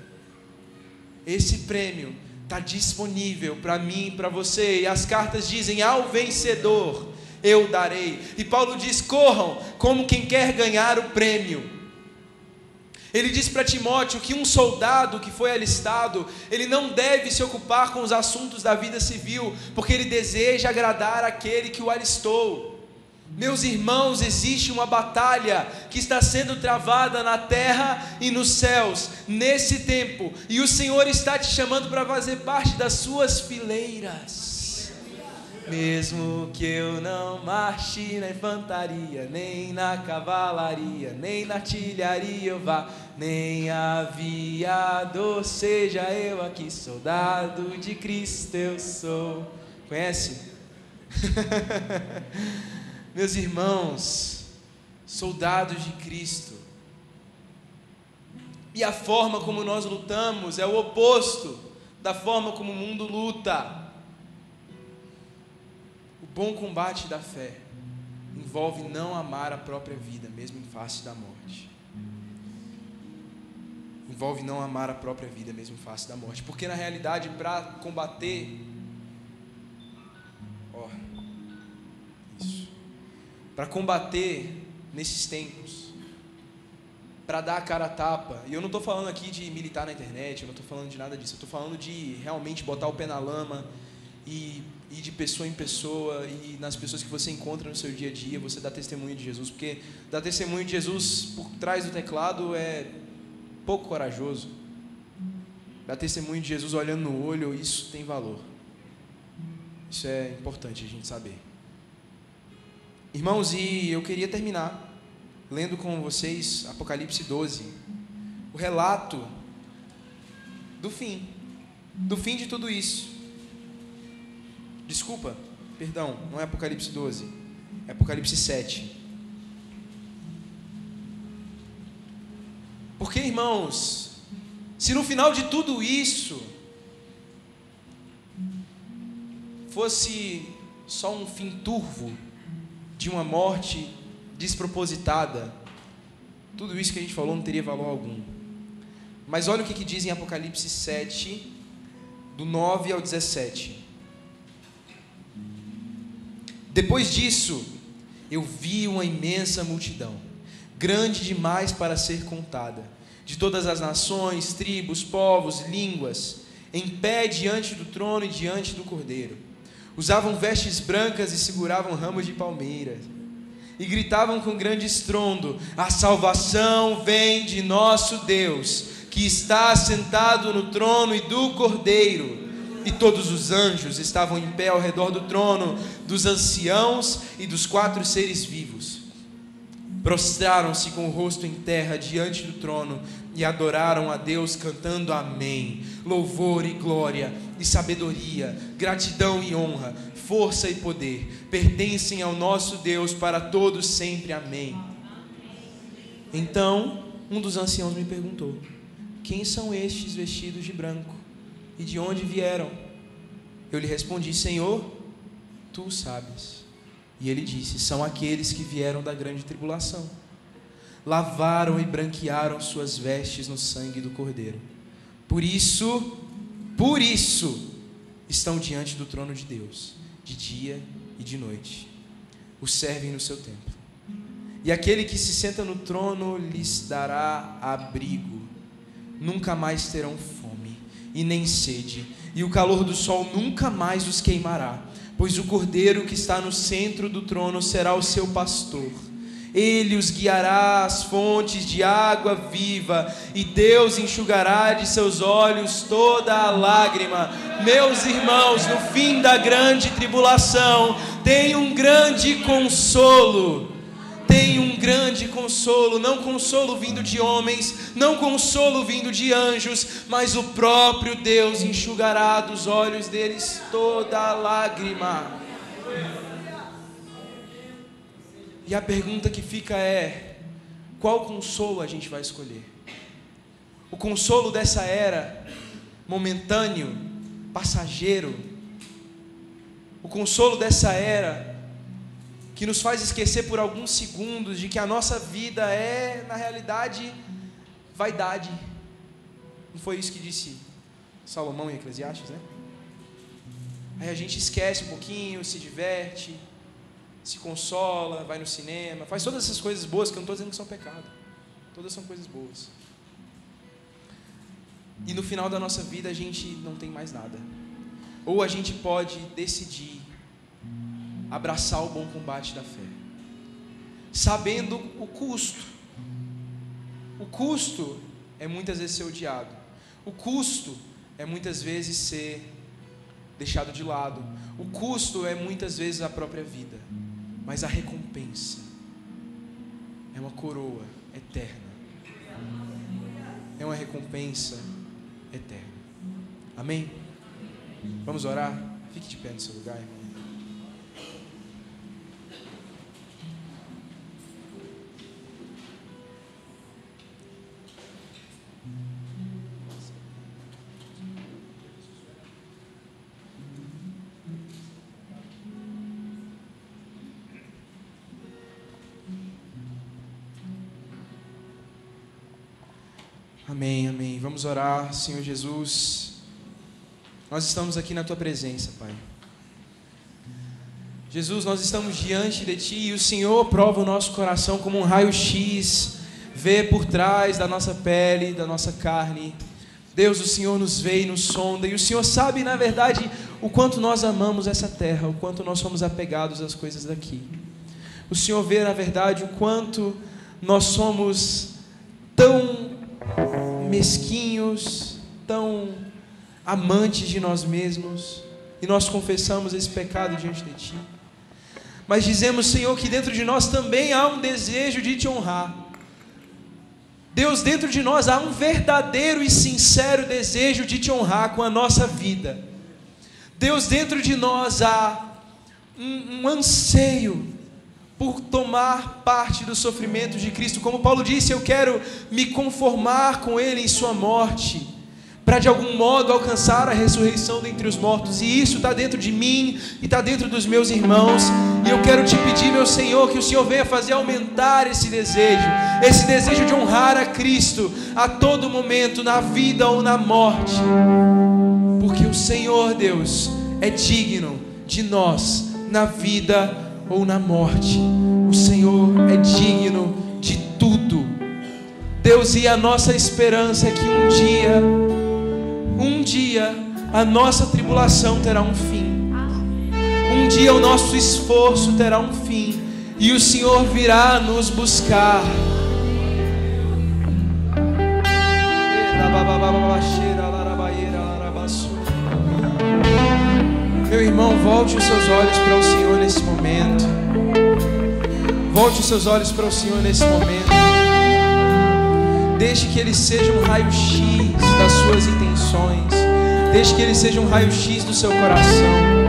[SPEAKER 1] esse prêmio está disponível para mim e para você. E as cartas dizem: ao vencedor eu darei. E Paulo diz: corram como quem quer ganhar o prêmio. Ele diz para Timóteo que um soldado que foi alistado, ele não deve se ocupar com os assuntos da vida civil, porque ele deseja agradar aquele que o alistou. Meus irmãos, existe uma batalha que está sendo travada na terra e nos céus, nesse tempo, e o Senhor está te chamando para fazer parte das suas fileiras. Mesmo que eu não marche na infantaria, nem na cavalaria, nem na artilharia eu vá, nem aviador seja eu aqui, soldado de Cristo eu sou. Conhece? Meus irmãos, soldados de Cristo. E a forma como nós lutamos é o oposto da forma como o mundo luta. O bom combate da fé envolve não amar a própria vida, mesmo em face da morte. Envolve não amar a própria vida, mesmo em face da morte. Porque na realidade, para combater, para combater nesses tempos, para dar a cara a tapa, e eu não estou falando aqui de militar na internet, eu não estou falando de nada disso, eu estou falando de realmente botar o pé na lama e ir de pessoa em pessoa, e nas pessoas que você encontra no seu dia a dia, você dá testemunho de Jesus, porque dar testemunho de Jesus por trás do teclado é pouco corajoso. Dar testemunho de Jesus olhando no olho, isso tem valor. Isso é importante a gente saber. Irmãos, e eu queria terminar lendo com vocês Apocalipse 12, o relato do fim de tudo isso. Desculpa, perdão, não é Apocalipse 12, é Apocalipse 7. Porque, irmãos, se no final de tudo isso fosse só um fim turvo de uma morte despropositada, tudo isso que a gente falou não teria valor algum. Mas olha o que diz em Apocalipse 7, do 9 ao 17. Depois disso, eu vi uma imensa multidão, grande demais para ser contada, de todas as nações, tribos, povos, línguas, em pé diante do trono e diante do Cordeiro. Usavam vestes brancas e seguravam ramos de palmeiras, e gritavam com grande estrondo: a salvação vem de nosso Deus, que está assentado no trono e do Cordeiro. E todos os anjos estavam em pé ao redor do trono, dos anciãos e dos 4 seres vivos. Prostraram-se com o rosto em terra diante do trono e adoraram a Deus, cantando amém. Louvor e glória e sabedoria, gratidão e honra, força e poder pertencem ao nosso Deus para todos sempre. Amém. Então um dos anciãos me perguntou: quem são estes vestidos de branco e de onde vieram? Eu lhe respondi: Senhor, tu o sabes. E ele disse: são aqueles que vieram da grande tribulação, lavaram e branquearam suas vestes no sangue do Cordeiro. Por isso estão diante do trono de Deus, de dia e de noite, o servem no seu templo. E aquele que se senta no trono lhes dará abrigo. Nunca mais terão fome e nem sede, e o calor do sol nunca mais os queimará, pois o Cordeiro que está no centro do trono será o seu pastor. Ele os guiará às fontes de água viva, e Deus enxugará de seus olhos toda a lágrima. Meus irmãos, no fim da grande tribulação tem um grande consolo. Tem um grande consolo, não consolo vindo de homens, não consolo vindo de anjos, mas o próprio Deus enxugará dos olhos deles toda a lágrima. E a pergunta que fica é: qual consolo a gente vai escolher? O consolo dessa era, momentâneo, passageiro, o consolo dessa era que nos faz esquecer por alguns segundos de que a nossa vida é, na realidade, vaidade. Não foi isso que disse Salomão em Eclesiastes, né? Aí a gente esquece um pouquinho, se diverte, se consola, vai no cinema, faz todas essas coisas boas, que eu não estou dizendo que são pecado, todas são coisas boas. E no final da nossa vida a gente não tem mais nada. Ou a gente pode decidir abraçar o bom combate da fé, sabendo o custo. O custo é muitas vezes ser odiado, o custo é muitas vezes ser deixado de lado, o custo é muitas vezes a própria vida, mas a recompensa é uma coroa eterna, é uma recompensa eterna. Amém? Vamos orar? Fique de pé no seu lugar, irmão. Amém, amém. Vamos orar. Senhor Jesus, nós estamos aqui na Tua presença, Pai. Jesus, nós estamos diante de Ti e o Senhor prova o nosso coração como um raio-x, vê por trás da nossa pele, da nossa carne. Deus, o Senhor nos vê e nos sonda, e o Senhor sabe, na verdade, o quanto nós amamos essa terra, o quanto nós somos apegados às coisas daqui. O Senhor vê, na verdade, o quanto nós somos tão mesquinhos, tão amantes de nós mesmos, e nós confessamos esse pecado diante de Ti. mas dizemos, Senhor, que dentro de nós também há um desejo de te honrar. Deus, dentro de nós há um verdadeiro e sincero desejo de te honrar com a nossa vida. Deus, dentro de nós há um anseio por tomar parte do sofrimento de Cristo. Como Paulo disse, eu quero me conformar com Ele em sua morte, para de algum modo alcançar a ressurreição dentre os mortos. E isso está dentro de mim e está dentro dos meus irmãos. E eu quero te pedir, meu Senhor, que o Senhor venha fazer aumentar esse desejo de honrar a Cristo a todo momento, na vida ou na morte, porque o Senhor, Deus, é digno de nós, na vida ou na morte. O Senhor é digno de tudo, Deus, e a nossa esperança é que um dia a nossa tribulação terá um fim, um dia o nosso esforço terá um fim, e o Senhor virá nos buscar. Meu irmão, volte os seus olhos para o Senhor nesse momento. Volte os seus olhos para o Senhor nesse momento. Deixe que Ele seja um raio-x das suas intenções. Deixe que Ele seja um raio-x do seu coração.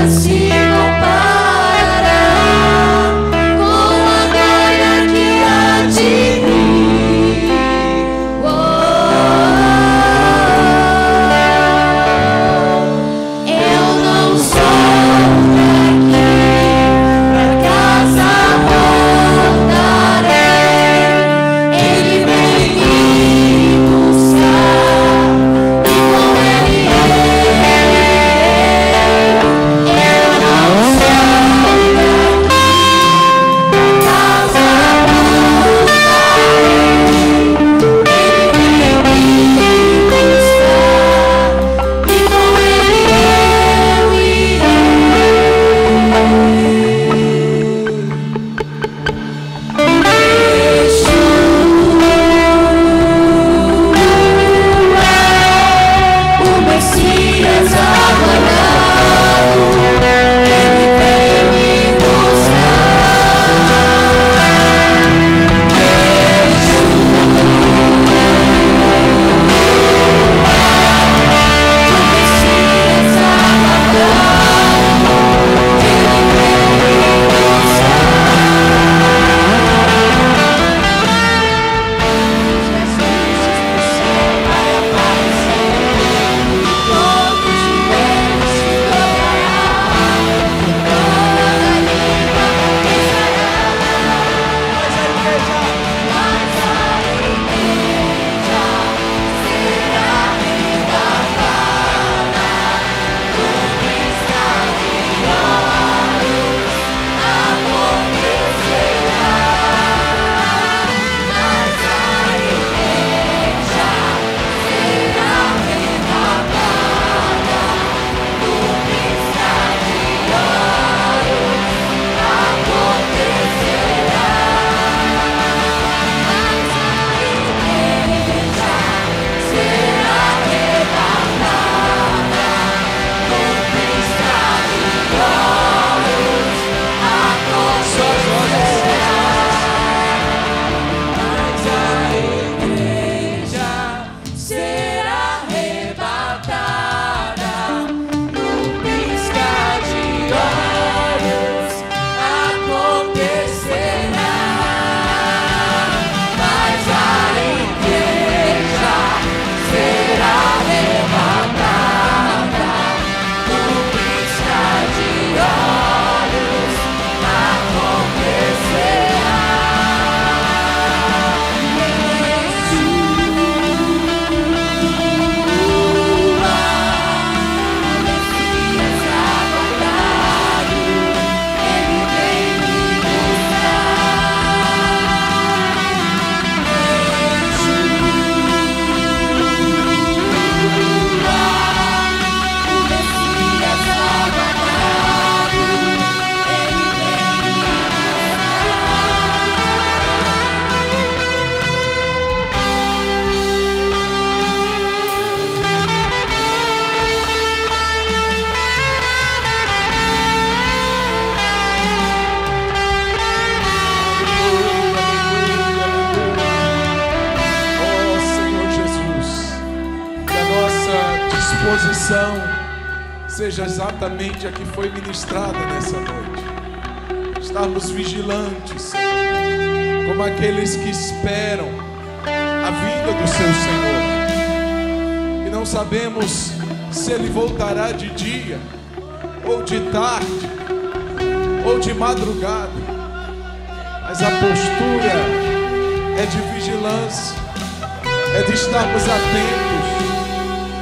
[SPEAKER 2] Se comparará com a glória seja exatamente a que foi ministrada nessa noite. Estarmos vigilantes, Senhor, como aqueles que esperam a vinda do seu Senhor. E não sabemos se Ele voltará de dia, ou de tarde, ou de madrugada. Mas a postura é de vigilância, é de estarmos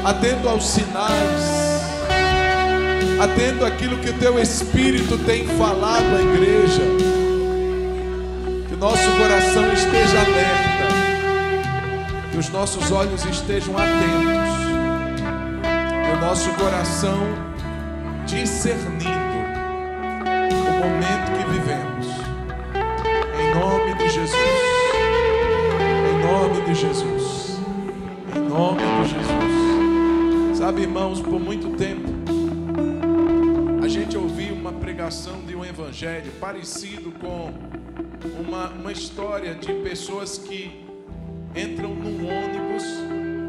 [SPEAKER 2] atentos aos sinais, atento àquilo que o Teu Espírito tem falado à igreja. Que o nosso coração esteja alerta, que os nossos olhos estejam atentos, que o nosso coração discernindo o momento que vivemos. Em nome de Jesus, em nome de Jesus, em nome de Jesus. Sabe, irmãos, por muito tempo a gente ouviu uma pregação de um evangelho parecido com uma história de pessoas que entram num ônibus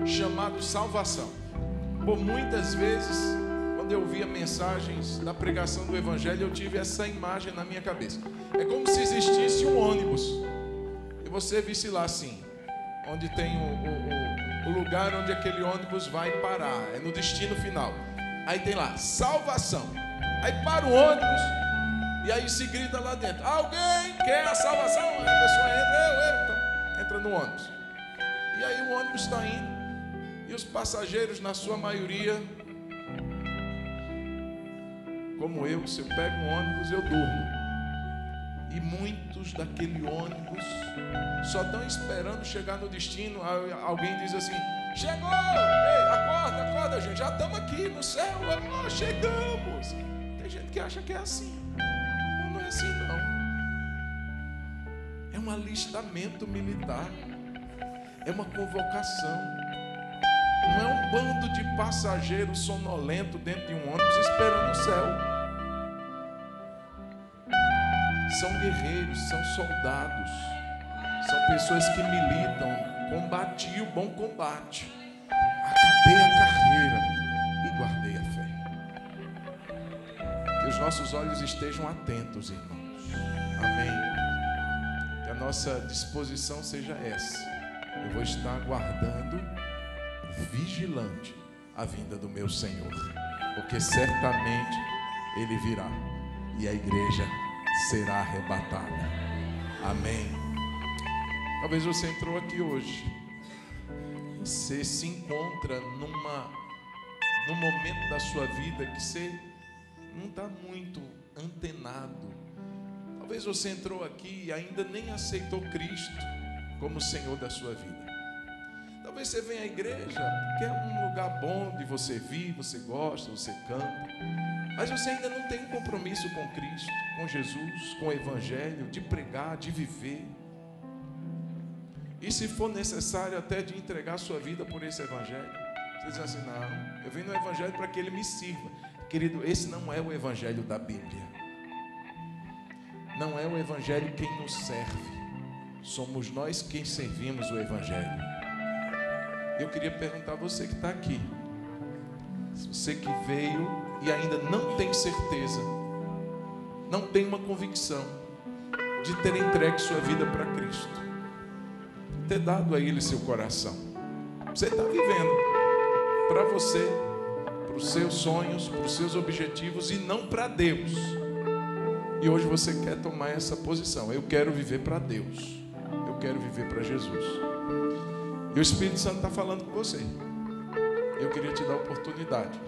[SPEAKER 2] chamado salvação. Por muitas vezes, quando eu ouvia mensagens da pregação do evangelho, eu tive essa imagem na minha cabeça. É como se existisse um ônibus e você visse lá assim, onde tem o lugar onde aquele ônibus vai parar, é no destino final. Aí tem lá, salvação. Aí para o ônibus e aí se grita lá dentro: alguém quer a salvação? Aí a pessoa entra, então entra no ônibus. E aí o ônibus está indo e os passageiros, na sua maioria, como eu, se eu pego um ônibus, eu durmo. E muitos daquele ônibus só estão esperando chegar no destino. Aí alguém diz assim: chegou! Ei, acorda, gente, já estamos aqui no céu, chegamos. Tem gente que acha que é assim. Não é assim, não. É um alistamento militar, é uma convocação. Não é um bando de passageiros sonolentos dentro de um ônibus esperando o céu. São guerreiros, são soldados, são pessoas que militam, combati o bom combate, acabei a carreira e guardei a fé. Que os nossos olhos estejam atentos, irmãos. Amém. Que a nossa disposição seja essa. Eu vou estar aguardando, vigilante, a vinda do meu Senhor, porque certamente Ele virá e a igreja será arrebatada. Amém. Talvez você entrou aqui hoje, você se encontra num momento da sua vida que você não está muito antenado. Talvez você entrou aqui e ainda nem aceitou Cristo como Senhor da sua vida. Talvez você venha à igreja porque é um lugar bom de você vir, você gosta, você canta, mas você ainda não tem um compromisso com Cristo, com Jesus, com o Evangelho, de pregar, de viver. E se for necessário até de entregar a sua vida por esse Evangelho, você diz assim: não, eu vim no Evangelho para que ele me sirva. Querido, esse não é o Evangelho da Bíblia. Não é o Evangelho quem nos serve. Somos nós quem servimos o Evangelho. Eu queria perguntar a você que está aqui, você que veio e ainda não tem certeza, não tem uma convicção de ter entregue sua vida para Cristo, ter dado a Ele seu coração. Você está vivendo para você, para os seus sonhos, para os seus objetivos e não para Deus. E hoje você quer tomar essa posição: eu quero viver para Deus, eu quero viver para Jesus. E o Espírito Santo está falando com você. Eu queria te dar a oportunidade.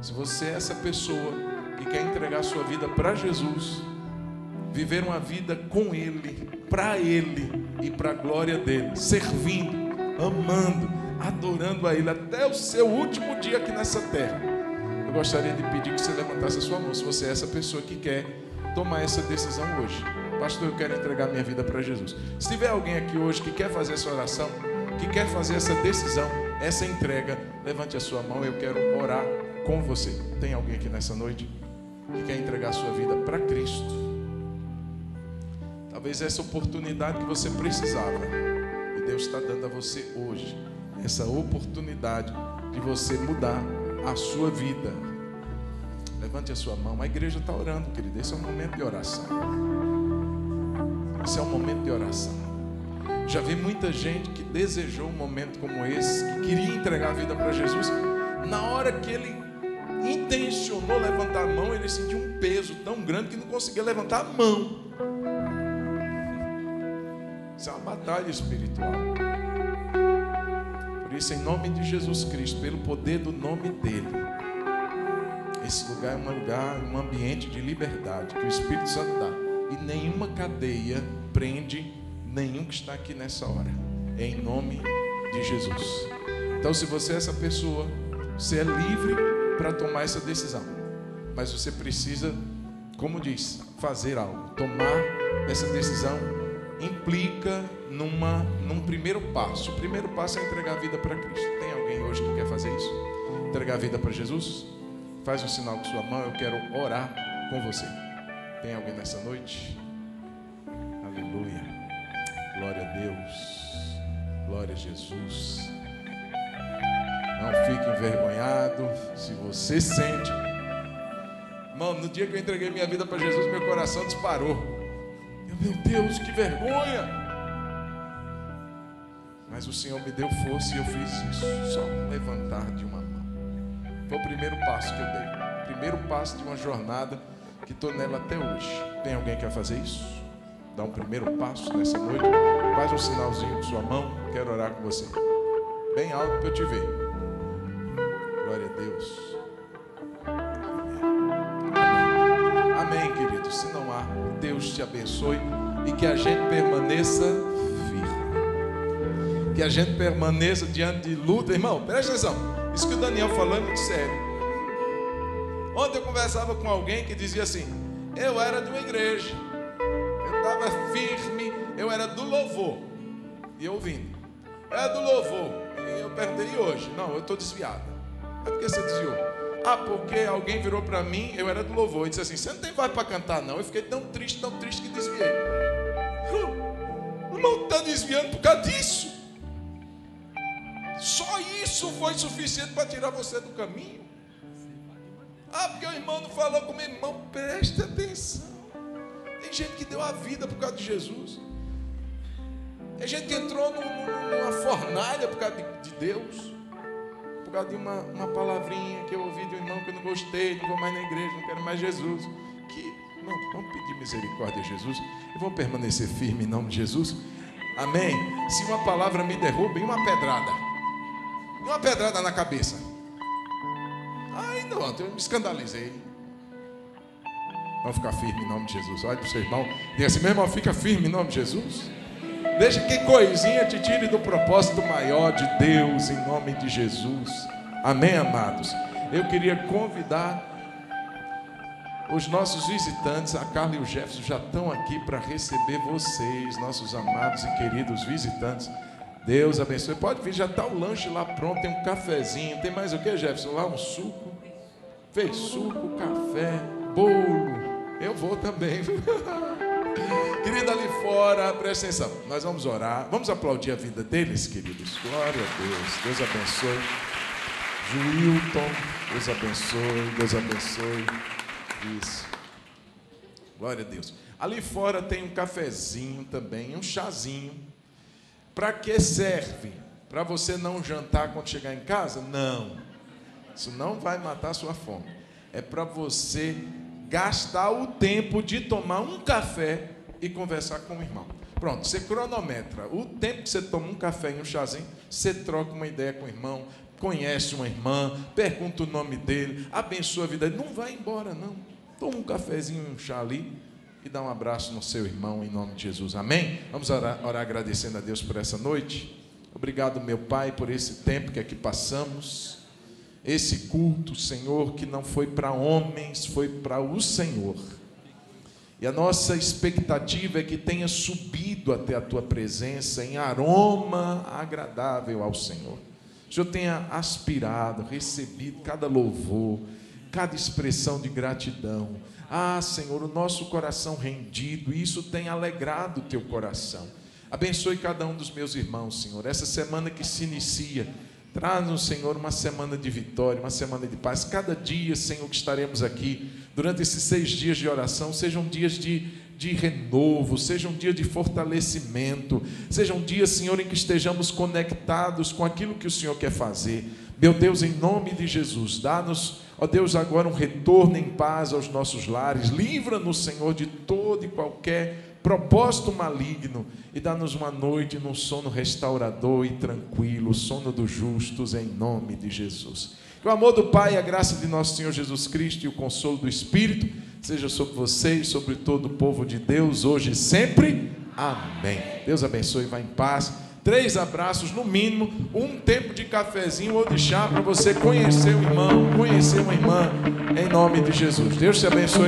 [SPEAKER 2] Se você é essa pessoa que quer entregar a sua vida para Jesus, viver uma vida com Ele, para Ele e para a glória dEle, servindo, amando, adorando a Ele até o seu último dia aqui nessa terra, eu gostaria de pedir que você levantasse a sua mão. Se você é essa pessoa que quer tomar essa decisão hoje: pastor, eu quero entregar minha vida para Jesus. Se tiver alguém aqui hoje que quer fazer essa oração, que quer fazer essa decisão, essa entrega, levante a sua mão, eu quero orar com você. Tem alguém aqui nessa noite que quer entregar a sua vida para Cristo? Talvez essa oportunidade que você precisava, e Deus está dando a você hoje, essa oportunidade de você mudar a sua vida. levante a sua mão. A igreja está orando, querido. Esse é um momento de oração. Esse é um momento de oração. Já vi muita gente que desejou um momento como esse, que queria entregar a vida para Jesus. Na hora que ele intencionou levantar a mão, ele sentiu um peso tão grande que não conseguia levantar a mão. Isso é uma batalha espiritual. Por isso, em nome de Jesus Cristo, pelo poder do nome dele, esse lugar é um ambiente de liberdade que o Espírito Santo dá. E nenhuma cadeia prende nenhum que está aqui nessa hora. Em nome de Jesus. Então, se você é essa pessoa, você é livre para tomar essa decisão. Mas você precisa, como diz, fazer algo. Tomar essa decisão implica num primeiro passo. O primeiro passo é entregar a vida para Cristo. Tem alguém hoje que quer fazer isso? Entregar a vida para Jesus? Faz um sinal com sua mão, eu quero orar com você. Tem alguém nessa noite? Aleluia. Glória a Deus. Glória a Jesus. Não fique envergonhado. Se você sente... Irmão, no dia que eu entreguei minha vida para Jesus, meu coração disparou. Meu Deus, que vergonha! Mas o Senhor me deu força e eu fiz isso. Só levantar de uma mão. Foi o primeiro passo que eu dei. O primeiro passo de uma jornada que estou nela até hoje. Tem alguém que quer fazer isso? Dá um primeiro passo nessa noite. Faz um sinalzinho com sua mão. Quero orar com você. Bem alto para eu te ver. Glória a Deus. Amém, querido. Se não há, Deus te abençoe e que a gente permaneça firme. Que a gente permaneça diante de luta. Irmão, presta atenção. Isso que o Daniel falou é muito sério. Ontem eu conversava com alguém que dizia assim: eu era de uma igreja, eu estava firme, eu era do louvor. E eu ouvindo, eu era do louvor. E eu perguntei, e hoje? Não, eu estou desviado. É porque você desviou? Ah, porque alguém virou para mim, eu era do louvor, e disse assim: você não tem voz para cantar não. Eu fiquei tão triste que desviei. O irmão está desviando por causa disso. Só isso foi suficiente para tirar você do caminho? Ah, porque o irmão não falou com o meu irmão. Preste atenção. Tem gente que deu a vida por causa de Jesus. Tem gente que entrou numa fornalha por causa de Deus. Por causa de uma palavrinha que eu ouvi de um irmão que eu não gostei, não vou mais na igreja, não quero mais Jesus. Não, vamos pedir misericórdia a Jesus e vamos permanecer firme em nome de Jesus. Amém? Se uma palavra me derruba, e uma pedrada. E uma pedrada na cabeça. Ai, não, eu me escandalizei. Vamos ficar firme em nome de Jesus. Olha para o seu irmão, diga assim: meu irmão, fica firme em nome de Jesus. Deixa que coisinha te tire do propósito maior de Deus, em nome de Jesus. Amém, amados? Eu queria convidar os nossos visitantes, a Carla e o Jefferson já estão aqui para receber vocês, nossos amados e queridos visitantes. Deus abençoe. Pode vir, já está o lanche lá pronto, tem um cafezinho. Tem mais o que, Jefferson? Lá um suco. Fez suco, café, bolo. Eu vou também. Querida, ali fora, presta atenção. Nós vamos orar. Vamos aplaudir a vida deles, queridos. Glória a Deus. Deus abençoe. Juilton, Deus abençoe. Deus abençoe. Isso. Glória a Deus. Ali fora tem um cafezinho também, um chazinho. Para que serve? Para você não jantar quando chegar em casa? Não. Isso não vai matar a sua fome. É para você gastar o tempo de tomar um café e conversar com o irmão. Pronto, você cronometra. O tempo que você toma um café e um chazinho, você troca uma ideia com o irmão, conhece uma irmã, pergunta o nome dele, abençoa a vida dele. Não vai embora, não. Toma um cafezinho e um chá ali e dá um abraço no seu irmão em nome de Jesus. Amém? Vamos orar agradecendo a Deus por essa noite. Obrigado, meu Pai, por esse tempo que aqui passamos. Esse culto, Senhor, que não foi para homens, foi para o Senhor. E a nossa expectativa é que tenha subido até a Tua presença em aroma agradável ao Senhor. O Senhor tenha aspirado, recebido cada louvor, cada expressão de gratidão. Ah, Senhor, o nosso coração rendido, e isso tem alegrado o Teu coração. Abençoe cada um dos meus irmãos, Senhor. Essa semana que se inicia, Traz-nos, Senhor, uma semana de vitória, uma semana de paz. Cada dia, Senhor, que estaremos aqui, durante esses 6 dias de oração, sejam dias de renovo, sejam dias de fortalecimento, sejam dias, Senhor, em que estejamos conectados com aquilo que o Senhor quer fazer. Meu Deus, em nome de Jesus, dá-nos, ó Deus, agora um retorno em paz aos nossos lares. Livra-nos, Senhor, de todo e qualquer propósito maligno e dá-nos uma noite num sono restaurador e tranquilo, o sono dos justos, em nome de Jesus. Que o amor do Pai, a graça de nosso Senhor Jesus Cristo e o consolo do Espírito seja sobre vocês, sobre todo o povo de Deus, hoje e sempre. Amém. Deus abençoe, vá em paz. 3 abraços no mínimo, um tempo de cafezinho ou de chá para você conhecer o irmão, conhecer uma irmã, em nome de Jesus. Deus te abençoe.